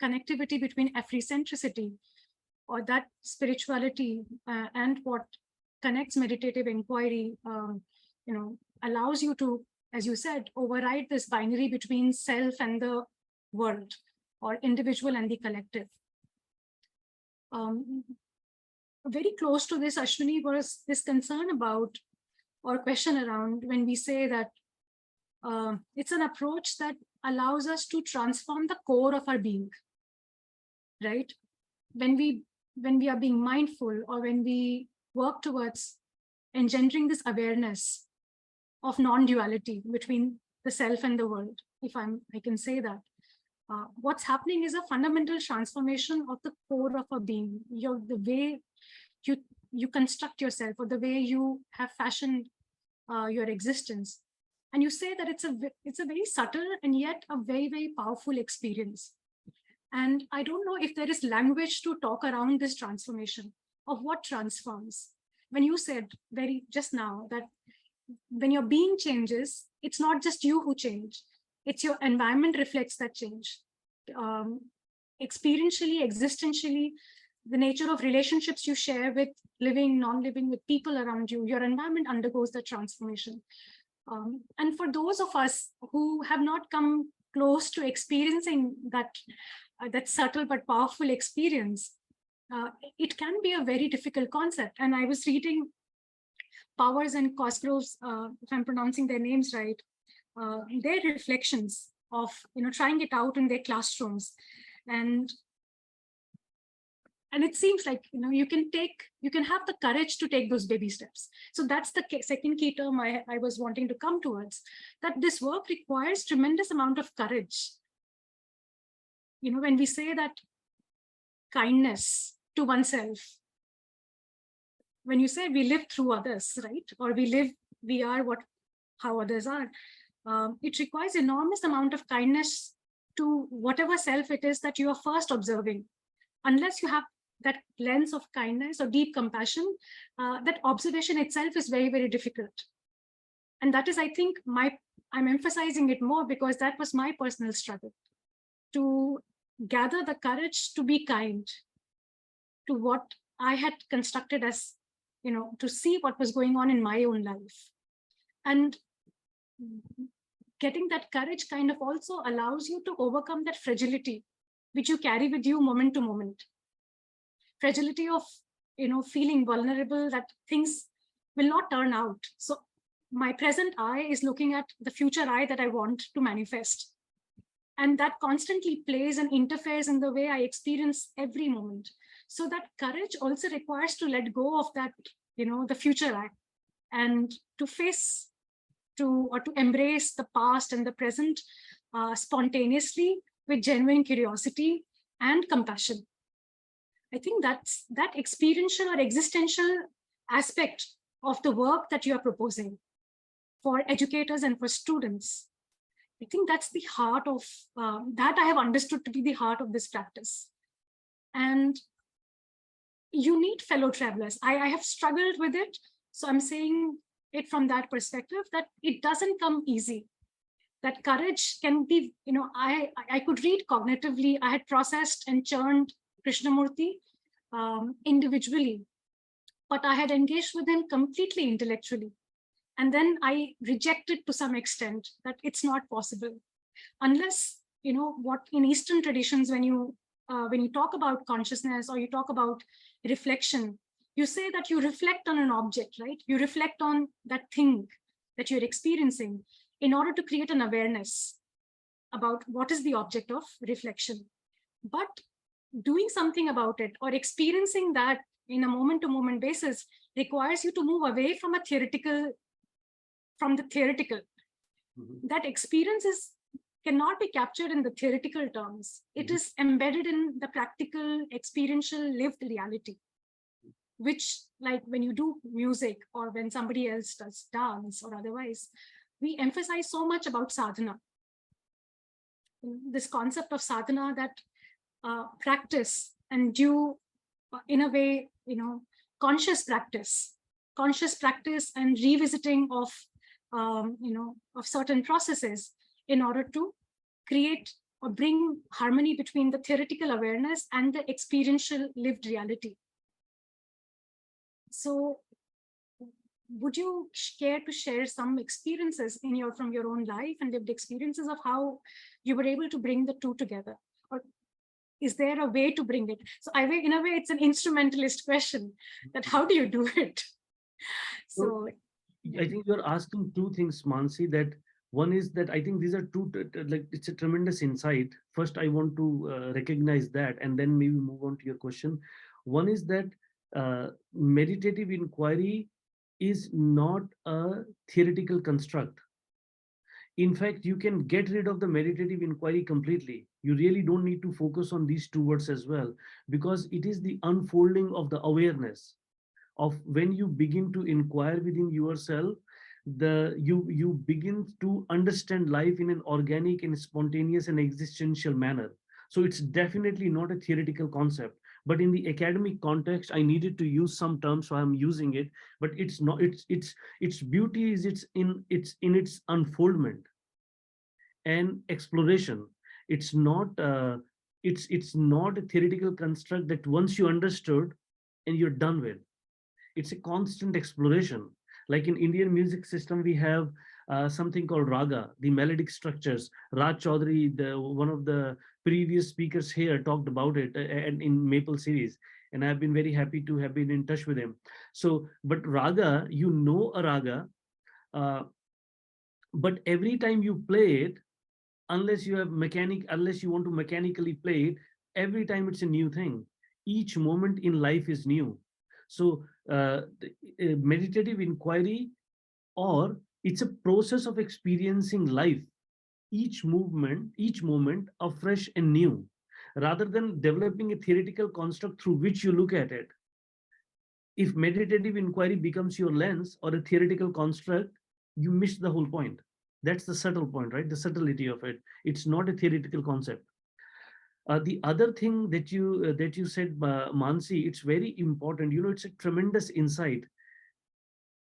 connectivity between Afrocentricity, or that spirituality and what connects meditative inquiry, allows you to, as you said, override this binary between self and the world, or individual and the collective. Very close to this, Ashwani, was this concern about, or question around, when we say that it's an approach that allows us to transform the core of our being, right? When we are being mindful, or when we work towards engendering this awareness of non-duality between the self and the world, if I can say that, what's happening is a fundamental transformation of the core of a being. The way you construct yourself, or the way you have fashioned your existence. And you say that it's a very subtle and yet a very, very powerful experience. And I don't know if there is language to talk around this transformation of what transforms. When you said just now that when your being changes, it's not just you who change, it's your environment reflects that change. Experientially, existentially, the nature of relationships you share with living, non-living, with people around you, your environment undergoes the transformation. And for those of us who have not come close to experiencing that subtle but powerful experience, it can be a very difficult concept. And I was reading Powers and Cosgrove's, if I'm pronouncing their names right, their reflections of trying it out in their classrooms, and it seems like you can have the courage to take those baby steps. So that's the second key term I was wanting to come towards, that this work requires tremendous amount of courage. When we say that kindness to oneself, when you say we live through others, right, or we are how others are, it requires enormous amount of kindness to whatever self it is that you are first observing. Unless you have that lens of kindness or deep compassion, that observation itself is very, very difficult. And that is, I think, I'm emphasizing it more because that was my personal struggle, to gather the courage to be kind to what I had constructed as, to see what was going on in my own life. And getting that courage kind of also allows you to overcome that fragility which you carry with you moment to moment. Fragility of, feeling vulnerable, that things will not turn out. So my present I is looking at the future I that I want to manifest. And that constantly plays and interferes in the way I experience every moment. So that courage also requires to let go of that, the future I, and to face or to embrace the past and the present spontaneously with genuine curiosity and compassion. I think that's that experiential or existential aspect of the work that you are proposing for educators and for students. I think that's the heart of that I have understood to be the heart of this practice. And you need fellow travelers. I have struggled with it. So I'm saying it from that perspective, that it doesn't come easy. That courage can be, I could read cognitively. I had processed and churned Krishnamurti individually, but I had engaged with him completely intellectually. And then I rejected to some extent that it's not possible. Unless, what in Eastern traditions, when you talk about consciousness or you talk about reflection, you say that you reflect on an object, right? You reflect on that thing. that you're experiencing in order to create an awareness about what is the object of reflection. But doing something about it or experiencing that in a moment-to-moment basis requires you to move away from the theoretical. That experience cannot be captured in the theoretical terms. It is embedded in the practical, experiential, lived reality, which, like when you do music or when somebody else does dance or otherwise, we emphasize so much about sadhana. This concept of sadhana, that practice and due, in a way, conscious practice and revisiting of certain processes in order to create or bring harmony between the theoretical awareness and the experiential lived reality. So would you care to share some experiences from your own life and lived experiences of how you were able to bring the two together? Or is there a way to bring it? So in a way, it's an instrumentalist question, that how do you do it? So I think you're asking two things, Manasi, that one is that I think these are two, like it's a tremendous insight. First, I want to recognize that and then maybe move on to your question. One is that meditative inquiry is not a theoretical construct. In fact, you can get rid of the meditative inquiry completely. You really don't need to focus on these two words as well, because it is the unfolding of the awareness of when you begin to inquire within yourself, you begin to understand life in an organic and spontaneous and existential manner. So it's definitely not a theoretical concept. But in the academic context, I needed to use some terms, so I'm using it. But it's not. Its beauty is it's in its unfoldment and exploration. It's not. It's not a theoretical construct that once you understood and you're done with. It's a constant exploration. Like in Indian music system, we have something called raga, the melodic structures. Raj Chaudhary, one of the previous speakers here, talked about it and in Maple series, and I've been very happy to have been in touch with him. So, but raga, you know a raga, but every time you play it, unless you want to mechanically play it, every time it's a new thing. Each moment in life is new. So meditative inquiry, or it's a process of experiencing life, each moment afresh and new, rather than developing a theoretical construct through which you look at it. If meditative inquiry becomes your lens or a theoretical construct, you miss the whole point. That's the subtle point, right? The subtlety of it. It's not a theoretical concept. The other thing that you said, Mansi, it's very important. It's a tremendous insight.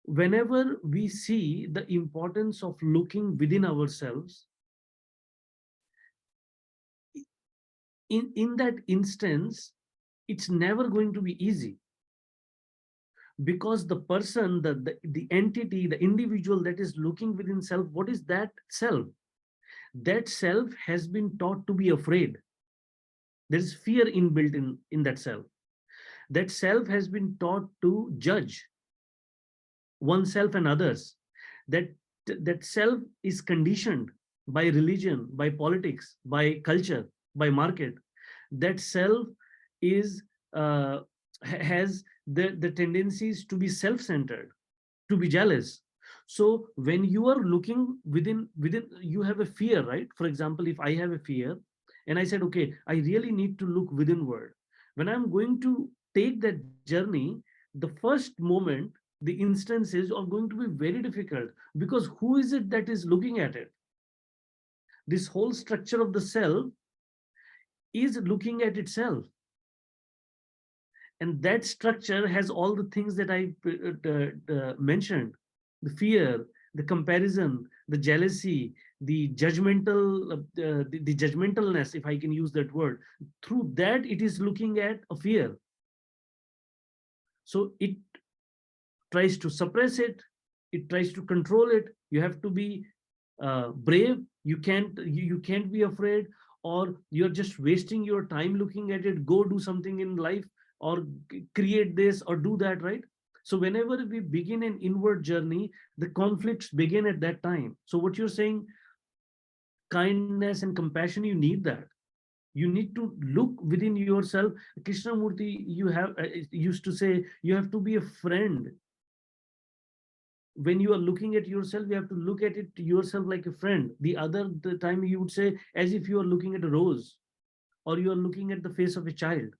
Whenever we see the importance of looking within ourselves, in that instance, it's never going to be easy, because the person, the entity, the individual that is looking within self, what is that self? That self has been taught to be afraid. There is fear inbuilt in that self. That self has been taught to judge oneself and others. That self is conditioned by religion, by politics, by culture, by market. That self has the tendencies to be self-centered, to be jealous. So when you are looking within, you have a fear, right? For example, if I have a fear and I said, okay, I really need to look withinward. When I'm going to take that journey, the first moment, the instances are going to be very difficult, because who is it that is looking at it? This whole structure of the self is looking at itself. And that structure has all the things that I mentioned: the fear, the comparison, the jealousy, the judgmental, the judgmentalness, if I can use that word. Through that, it is looking at a fear. So it tries to suppress it. It tries to control it. You have to be brave. You can't be afraid, or you're just wasting your time looking at it. Go do something in life, or create this or do that, right? So whenever we begin an inward journey, the conflicts begin at that time. So what you're saying, kindness and compassion, you need that. You need to look within yourself. Krishnamurti, you have used to say, you have to be a friend. When you are looking at yourself, you have to look at it yourself like a friend. The time you would say, as if you are looking at a rose, or you are looking at the face of a child.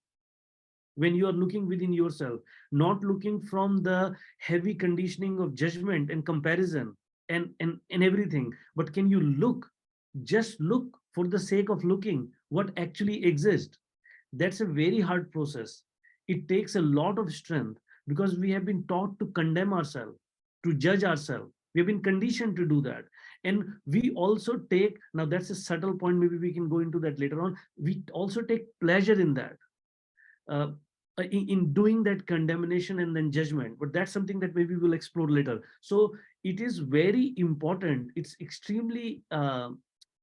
When you are looking within yourself, not looking from the heavy conditioning of judgment and comparison and everything, but can you look, just look for the sake of looking what actually exists. That's a very hard process. It takes a lot of strength, because we have been taught to condemn ourselves, to judge ourselves. We have been conditioned to do that. And we also take, now that's a subtle point, maybe we can go into that later on. We also take pleasure in that, uh, in doing that condemnation and then judgment. But that's something that maybe we'll explore later. So it is very important. It's extremely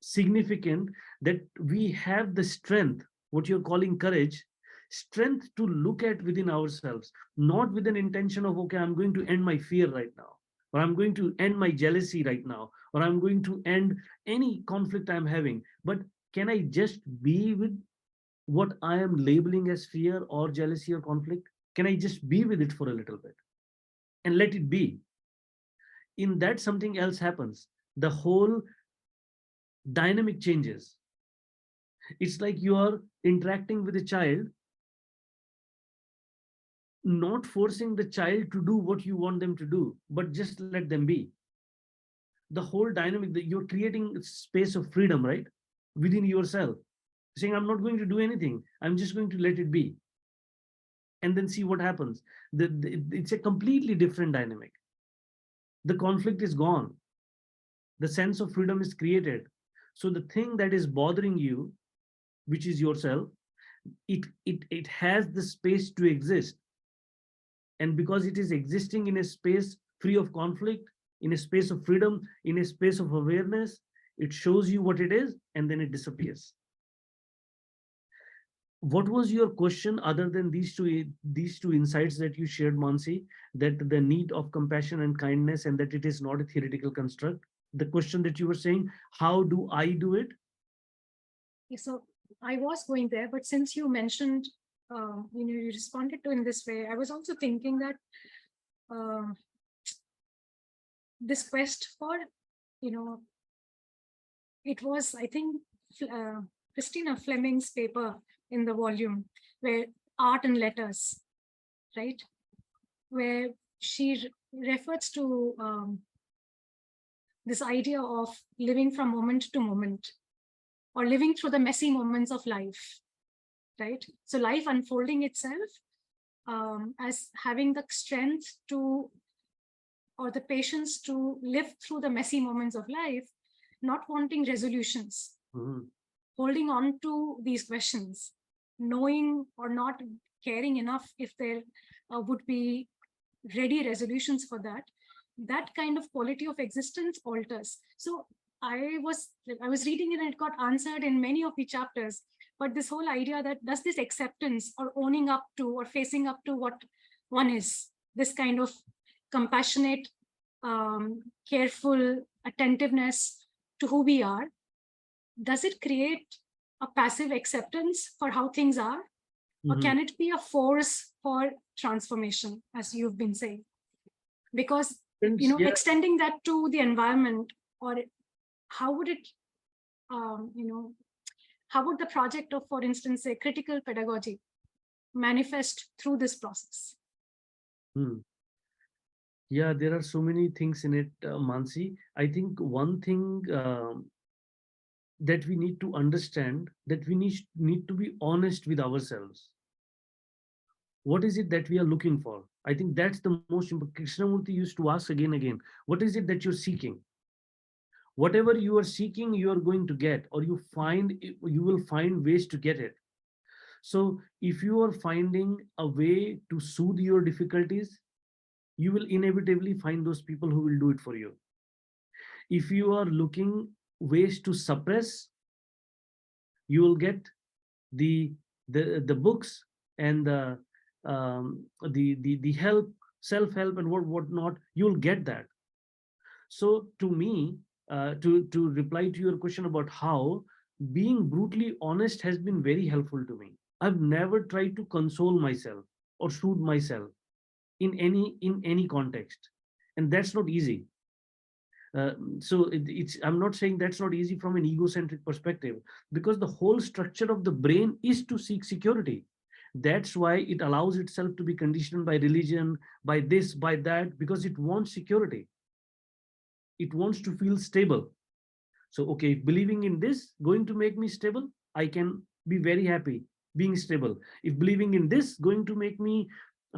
significant that we have the strength, what you're calling courage, strength to look at within ourselves, not with an intention of, okay, I'm going to end my fear right now, or I'm going to end my jealousy right now, or I'm going to end any conflict I'm having. But can I just be with what I am labeling as fear or jealousy or conflict? Can I just be with it for a little bit and let it be? In that, something else happens. The whole dynamic changes. It's like you are interacting with a child, not forcing the child to do what you want them to do, but just let them be. The whole dynamic, that you're creating a space of freedom, right? Within yourself, saying, I'm not going to do anything. I'm just going to let it be. And then see what happens. It's a completely different dynamic. The conflict is gone. The sense of freedom is created. So the thing that is bothering you, which is yourself, it has the space to exist. And because it is existing in a space free of conflict, in a space of freedom, in a space of awareness, it shows you what it is, and then it disappears. What was your question other than these two insights that you shared, Mansi, that the need of compassion and kindness, and that it is not a theoretical construct? The question that you were saying, how do I do it? So I was going there, but since you mentioned, you responded to in this way, I was also thinking that this quest for, it was, I think, Christina Fleming's paper in the volume, where Art and Letters, right? Where she refers to this idea of living from moment to moment, or living through the messy moments of life, right? So life unfolding itself as having the strength to, or the patience to live through the messy moments of life, not wanting resolutions, holding on to these questions, knowing or not caring enough if there would be ready resolutions for that. That kind of quality of existence alters. So I was reading it, and it got answered in many of the chapters. But this whole idea that does this acceptance or owning up to or facing up to what one is, this kind of compassionate, careful attentiveness to who we are, does it create a passive acceptance for how things are? Or can it be a force for transformation, as you've been saying? Because, extending that to the environment, or how would it, how would the project of, for instance, say critical pedagogy manifest through this process? Yeah, there are so many things in it, Mansi. I think one thing that we need to understand, that we need to be honest with ourselves. What is it that we are looking for? I think that's the most important. Krishnamurti used to ask again and again, what is it that you're seeking? Whatever you are seeking, you are going to get, or you will find ways to get it. So if you are finding a way to soothe your difficulties, you will inevitably find those people who will do it for you. If you are looking ways to suppress, you will get the books and the help self-help and what not, you'll get that. So to me, to reply to your question about how, being brutally honest has been very helpful to me. I've never tried to console myself or soothe myself in any context, and that's not easy. I'm not saying that's not easy from an egocentric perspective, because the whole structure of the brain is to seek security. That's why it allows itself to be conditioned by religion, by this, by that, because it wants security. It wants to feel stable. So, okay, if believing in this going to make me stable, I can be very happy being stable. If believing in this going to make me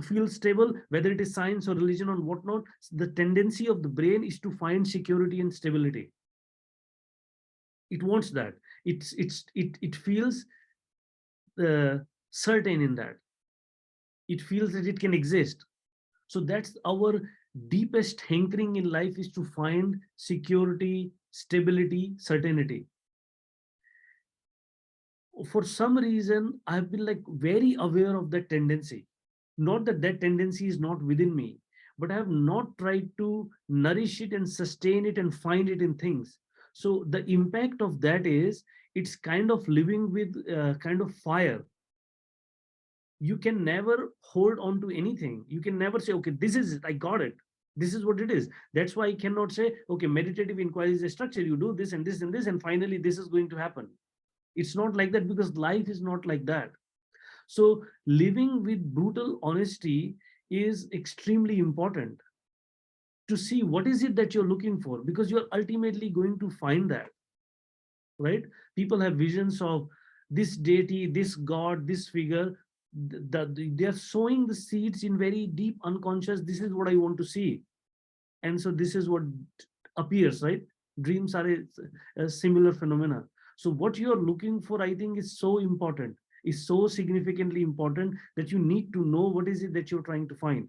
feel stable, whether it is science or religion or whatnot, the tendency of the brain is to find security and stability. It wants that. It feels certain in that. It feels that it can exist. So that's our deepest hankering in life, is to find security, stability, certainty. For some reason, I've been like very aware of that tendency. Not that that tendency is not within me, but I have not tried to nourish it and sustain it and find it in things. So the impact of that is, it's kind of living with kind of fire. You can never hold on to anything. You can never say, okay, this is it, I got it. This is what it is. That's why I cannot say, okay, meditative inquiry is a structure. You do this and this and this, and finally this is going to happen. It's not like that, because life is not like that. So living with brutal honesty is extremely important, to see what is it that you're looking for, because you're ultimately going to find that, right? People have visions of this deity, this god, this figure. They are sowing the seeds in very deep unconscious. This is what I want to see. And so this is what appears, right? Dreams are a similar phenomena. So what you're looking for, I think, is so important, is so significantly important, that you need to know what is it that you're trying to find.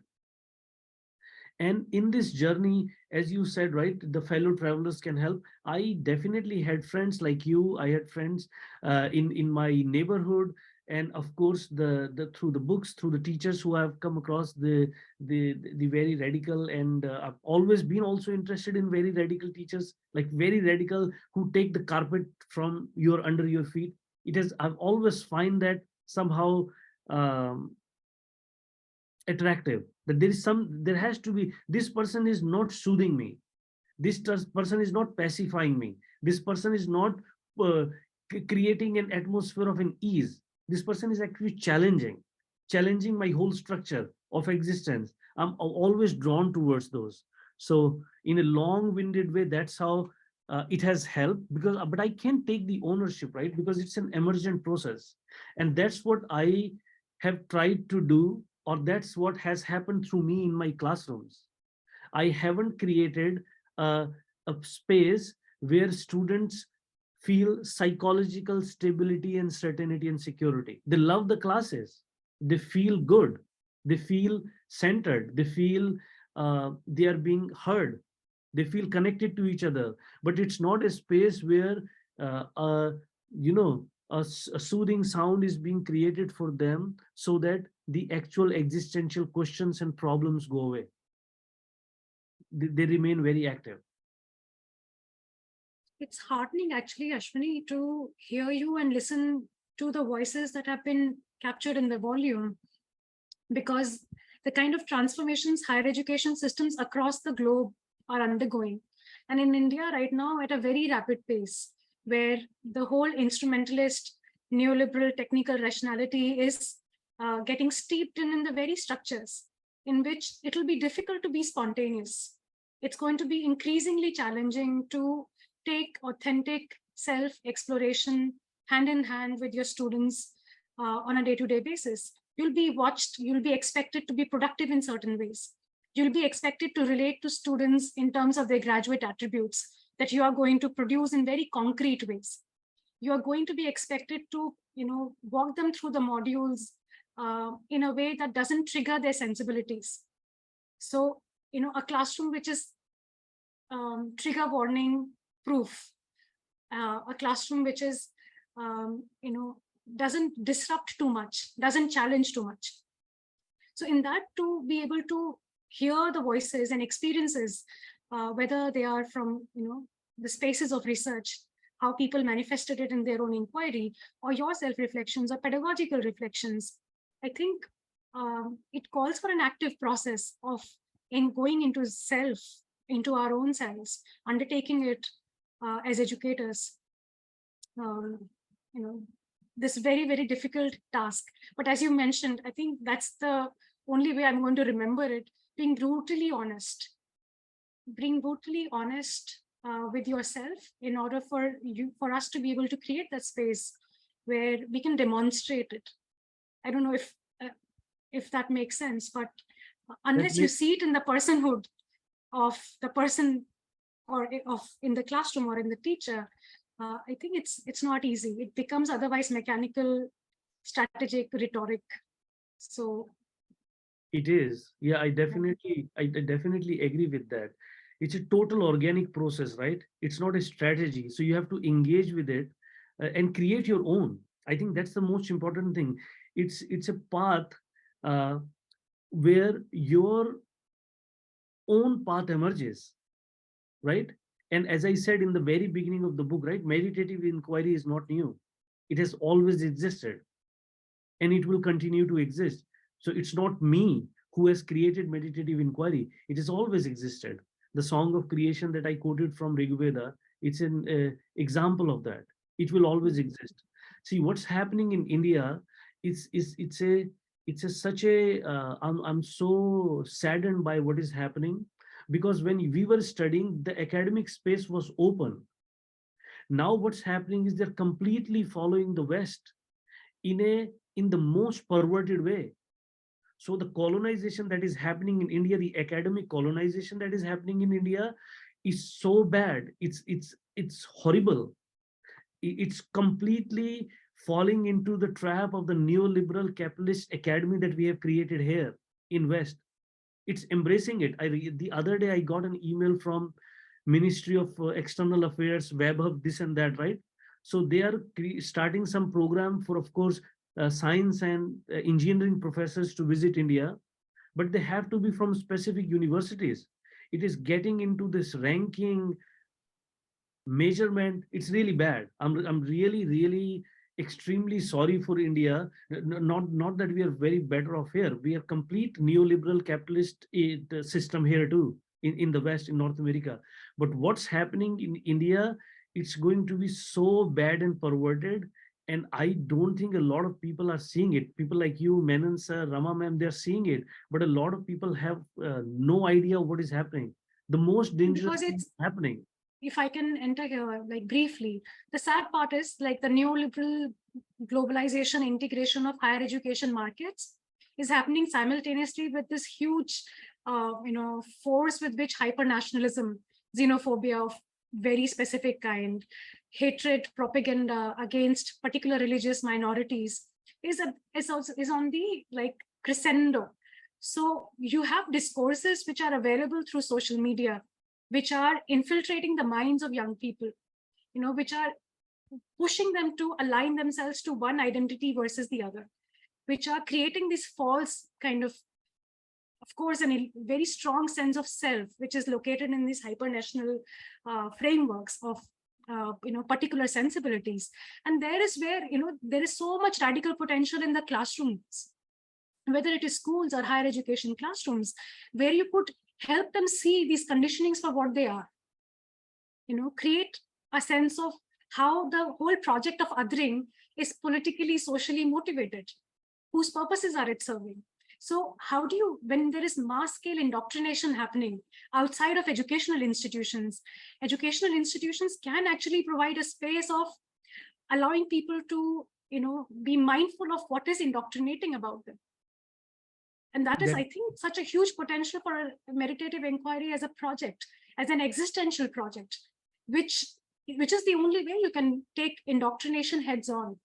And in this journey, as you said, right, the fellow travelers can help. I definitely had friends like you. I had friends in my neighborhood, and of course, through the books, through the teachers who have come across the very radical, and I've always been also interested in very radical teachers, like very radical, who take the carpet from under your feet. I've always find that somehow attractive, that there has to be, this person is not soothing me, this person is not pacifying me, this person is not uh, creating an atmosphere of an ease. This person is actually challenging my whole structure of existence. I'm always drawn towards those. So in a long-winded way, that's how it has helped, because but I can't take the ownership, right? Because it's an emergent process, and that's what I have tried to do, or that's what has happened through me in my classrooms. I haven't created a space where students feel psychological stability and certainty and security. They love the classes. They feel good. They feel centered. They feel they are being heard. They feel connected to each other. But it's not a space where you know, a soothing sound is being created for them, so that the actual existential questions and problems go away. They remain very active. It's heartening, actually, Ashwani, to hear you and listen to the voices that have been captured in the volume, because the kind of transformations higher education systems across the globe are undergoing, and in India right now at a very rapid pace, where the whole instrumentalist neoliberal technical rationality is getting steeped in the very structures in which it will be difficult to be spontaneous. It's going to be increasingly challenging to take authentic self-exploration hand in hand with your students on a day-to-day basis. You'll be watched, you'll be expected to be productive in certain ways. You'll be expected to relate to students in terms of their graduate attributes that you are going to produce in very concrete ways. You are going to be expected to, walk them through the modules in a way that doesn't trigger their sensibilities. So, a classroom which is trigger warning proof, a classroom which is, doesn't disrupt too much, doesn't challenge too much. So in that, to be able to hear the voices and experiences, whether they are from, the spaces of research, how people manifested it in their own inquiry, or your self-reflections or pedagogical reflections. I think it calls for an active process of going into self, into our own selves, undertaking it as educators. This very, very difficult task. But as you mentioned, I think that's the only way I'm going to remember it, being brutally honest. Being brutally honest with yourself in order for us to be able to create that space where we can demonstrate it. I don't know if that makes sense, but unless you see it in the personhood of the person or in the classroom or in the teacher, I think it's not easy. It becomes otherwise mechanical, strategic, rhetoric. So it is. Yeah, I definitely agree with that. It's a total organic process, right? It's not a strategy. So you have to engage with it and create your own. I think that's the most important thing. It's a path where your own path emerges, right? And as I said in the very beginning of the book, right, meditative inquiry is not new. It has always existed and it will continue to exist. So it's not me who has created meditative inquiry. It has always existed. The song of creation that I quoted from Rigveda, it's an example of that. It will always exist. See, what's happening in India it's such a I'm so saddened by what is happening, because when we were studying, the academic space was open. Now what's happening is they're completely following the West in the most perverted way. So the colonization that is happening in India, the academic colonization that is happening in India is so bad. It's horrible. It's completely falling into the trap of the neoliberal capitalist academy that we have created here in West. It's embracing it. The other day I got an email from Ministry of External Affairs, WebHub, this and that, right? So they are starting some program for, of course, science and engineering professors to visit India, but they have to be from specific universities. It is getting into this ranking measurement. It's really bad. I'm really extremely sorry for India. Not that we are very better off here. We are complete neoliberal capitalist system here too, in the West, in North America. But what's happening in India, it's going to be so bad and perverted. And I don't think a lot of people are seeing it. People like you, Menon sir, Rama ma'am, they're seeing it. But a lot of people have no idea what is happening. The most dangerous thing is happening. If I can enter here, like briefly, the sad part is like the neoliberal globalization integration of higher education markets is happening simultaneously with this huge, force with which hyper-nationalism, xenophobia of very specific kind, hatred, propaganda against particular religious minorities is on the like crescendo. So you have discourses which are available through social media, which are infiltrating the minds of young people, which are pushing them to align themselves to one identity versus the other, which are creating this false kind of course, a very strong sense of self, which is located in these hyper-national frameworks of particular sensibilities. And there is where, there is so much radical potential in the classrooms, whether it is schools or higher education classrooms, where you could help them see these conditionings for what they are, create a sense of how the whole project of othering is politically, socially motivated, whose purposes are it serving. So how do you, when there is mass scale indoctrination happening outside of educational institutions can actually provide a space of allowing people to, be mindful of what is indoctrinating about them. And that is, I think, such a huge potential for a meditative inquiry as a project, as an existential project, which is the only way you can take indoctrination heads on.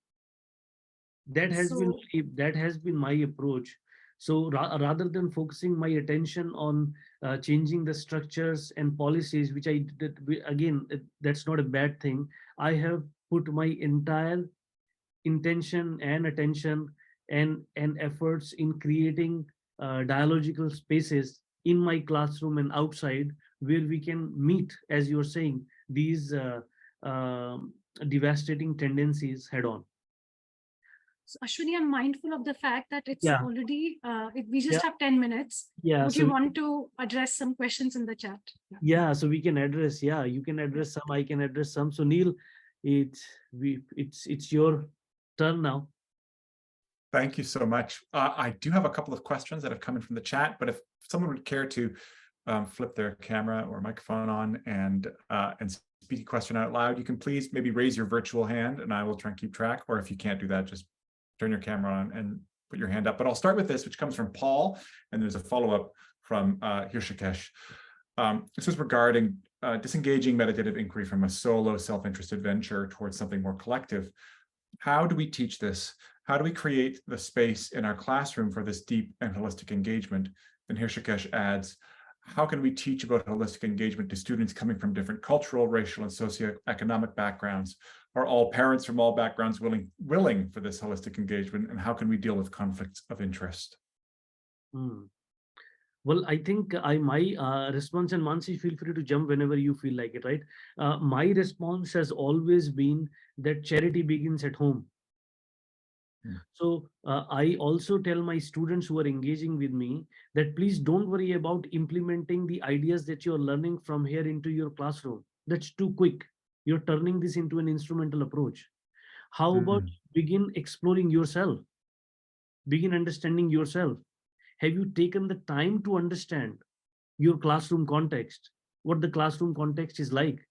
That has been my approach. So rather than focusing my attention on changing the structures and policies, which I did, again, that's not a bad thing. I have put my entire intention and attention and efforts in creating dialogical spaces in my classroom and outside, where we can meet, as you're saying, these devastating tendencies head on. So Ashwani, I'm mindful of the fact that it's Yeah. already, we just Yeah. have 10 minutes. Yeah. Would So you want to address some questions in the chat? yeah, so we can address, yeah, you can address some, I can address some. So Neil, it's your turn now. Thank you so much. I do have a couple of questions that have come in from the chat, but if someone would care to flip their camera or microphone on and speak a question out loud, you can please maybe raise your virtual hand and I will try and keep track. Or if you can't do that, just turn your camera on and put your hand up. But I'll start with this, which comes from Paul, and there's a follow-up from Hirshikesh. This is regarding disengaging meditative inquiry from a solo self-interested venture towards something more collective. How do we teach this? How do we create the space in our classroom for this deep and holistic engagement? And Hirshikesh adds, how can we teach about holistic engagement to students coming from different cultural, racial, and socioeconomic backgrounds? Are all parents from all backgrounds willing for this holistic engagement? And how can we deal with conflicts of interest? Well, I think my response, and Manasi, feel free to jump whenever you feel like it, right? My response has always been that charity begins at home. So I also tell my students who are engaging with me that please don't worry about implementing the ideas that you're learning from here into your classroom. That's too quick. You're turning this into an instrumental approach. How about begin exploring yourself? Begin understanding yourself. Have you taken the time to understand your classroom context? What the classroom context is like?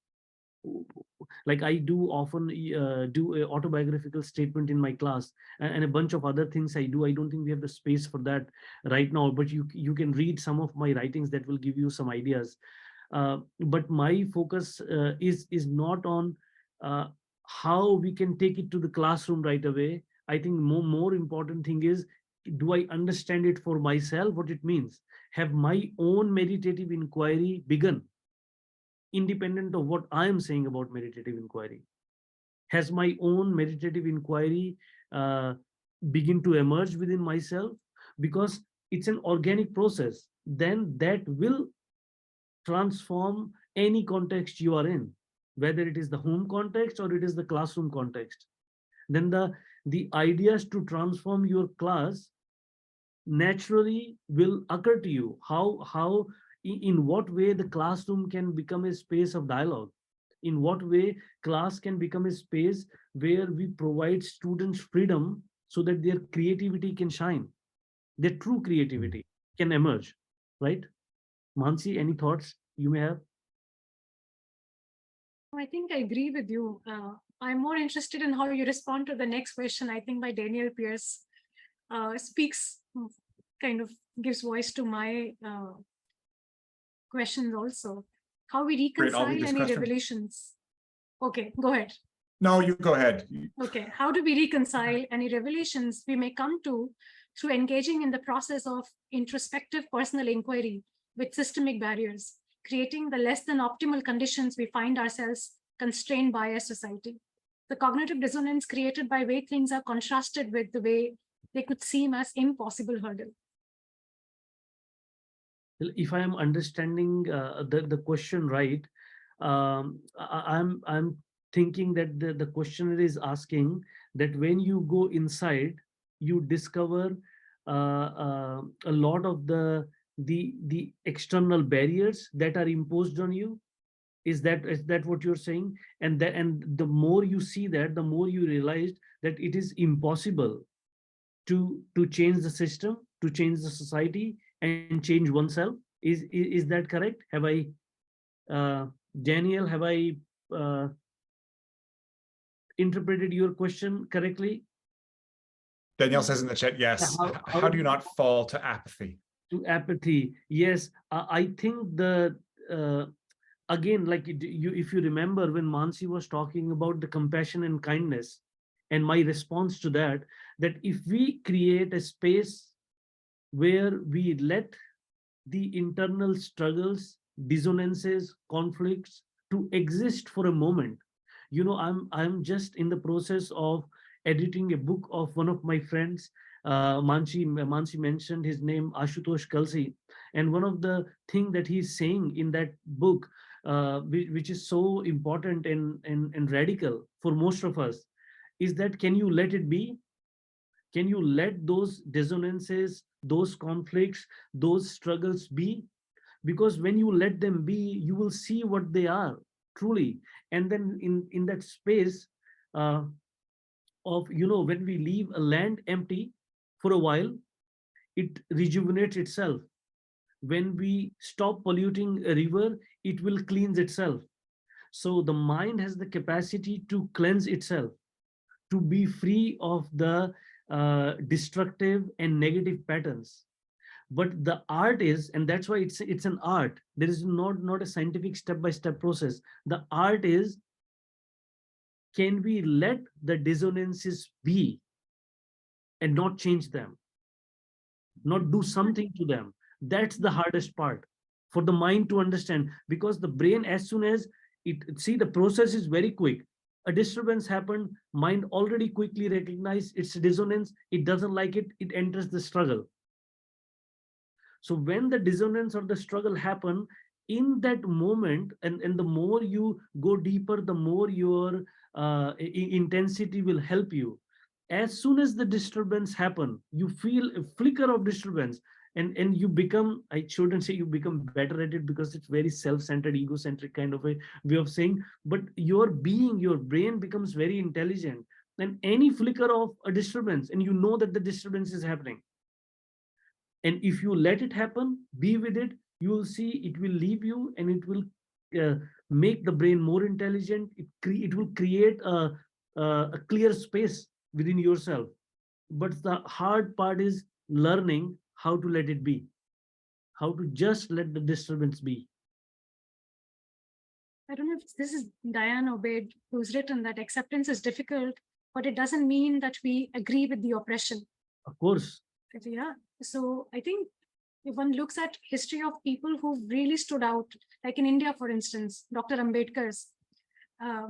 Like I do often do an autobiographical statement in my class, and a bunch of other things I do. I don't think we have the space for that right now, but you can read some of my writings that will give you some ideas. But my focus is not on how we can take it to the classroom right away. I think more important thing is, do I understand it for myself, what it means? Have my own meditative inquiry begun? Independent of what I am saying about meditative inquiry, has my own meditative inquiry begin to emerge within myself? Because it's an organic process, then that will transform any context you are in, whether it is the home context or it is the classroom context. Then the ideas to transform your class naturally will occur to you. How in what way the classroom can become a space of dialogue, in what way class can become a space where we provide students freedom so that their creativity can shine, their true creativity can emerge, right? Manasi, any thoughts you may have? I think I agree with you. I'm more interested in how you respond to the next question, I think by Daniel Pierce, speaks, kind of gives voice to my questions also. How we reconcile any revelations. Okay, go ahead. No, you go ahead. Okay, how do we reconcile any revelations we may come to through engaging in the process of introspective personal inquiry with systemic barriers, creating the less than optimal conditions we find ourselves constrained by as society? The cognitive dissonance created by way things are contrasted with the way they could seem as impossible hurdle. If I am understanding the question right, I'm thinking that the questioner is asking that when you go inside, you discover a lot of the external barriers that are imposed on you. Is that what you're saying? And the more you see that, the more you realize that it is impossible to change the system, to change the society, and change oneself. Is that correct? Have I, Daniel, have I interpreted your question correctly? Danielle says in the chat, yes. How do you not fall to apathy? To apathy, yes. I think again, like if you remember when Manasi was talking about the compassion and kindness, and my response to that if we create a space where we let the internal struggles, dissonances, conflicts to exist for a moment. I'm just in the process of editing a book of one of my friends. Mansi mentioned his name, Ashutosh Kalsi, And one of the thing that he's saying in that book, which is so important and radical for most of us, is that can you let it be? Can you let those dissonances, those conflicts, those struggles be? Because when you let them be, you will see what they are truly. And then in that space of, when we leave a land empty for a while, it rejuvenates itself. When we stop polluting a river, it will cleanse itself. So the mind has the capacity to cleanse itself, to be free of the destructive and negative patterns. But the art is, and that's why it's an art. There is not a scientific step-by-step process. The art is, can we let the dissonances be and not change them, not do something to them? That's the hardest part for the mind to understand, because the brain, as soon as see, the process is very quick. A disturbance happened, mind already quickly recognize its dissonance. It doesn't like it, it enters the struggle. So when the dissonance or the struggle happen, in that moment, and the more you go deeper, the more your intensity will help you. As soon as the disturbance happen, you feel a flicker of disturbance, and you become, I shouldn't say you become better at it, because it's very self-centered, egocentric kind of a way of saying, but your being, your brain becomes very intelligent. And any flicker of a disturbance, and you know that the disturbance is happening, and if you let it happen, be with it, you will see it will leave you, and it will make the brain more intelligent. It will create a clear space within yourself. But the hard part is learning how to let it be, how to just let the disturbance be. I don't know if this is Diane Obaid who's written that acceptance is difficult, but it doesn't mean that we agree with the oppression. Of course. Yeah. So I think if one looks at history of people who really stood out, like in India, for instance, Dr. Ambedkar's,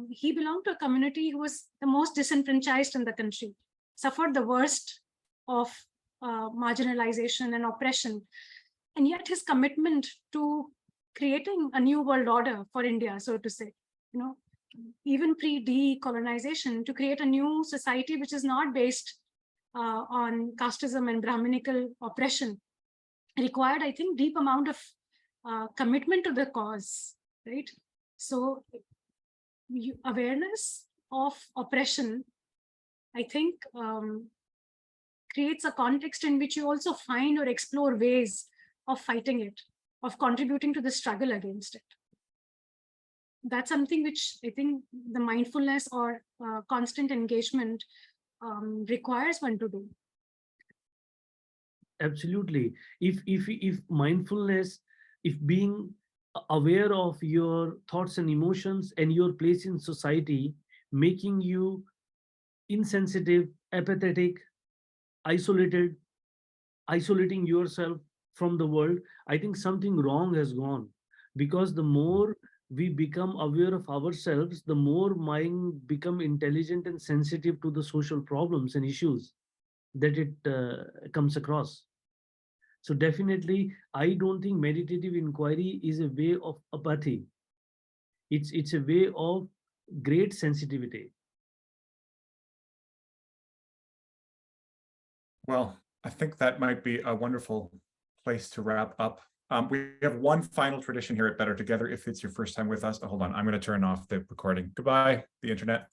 he belonged to a community who was the most disenfranchised in the country, suffered the worst of marginalization and oppression. And yet his commitment to creating a new world order for India, so to say, even pre-decolonization, to create a new society which is not based on casteism and Brahminical oppression, required, I think, deep amount of commitment to the cause, right? So awareness of oppression, I think, creates a context in which you also find or explore ways of fighting it, of contributing to the struggle against it. That's something which I think the mindfulness or constant engagement requires one to do. Absolutely. If mindfulness, if being aware of your thoughts and emotions and your place in society, making you insensitive, apathetic, isolating yourself from the world, I think something wrong has gone. Because the more we become aware of ourselves, the more mind become intelligent and sensitive to the social problems and issues that it comes across. So definitely, I don't think meditative inquiry is a way of apathy. It's a way of great sensitivity. Well, I think that might be a wonderful place to wrap up. We have one final tradition here at Better Together. If it's your first time with us, hold on, I'm going to turn off the recording. Goodbye, the internet.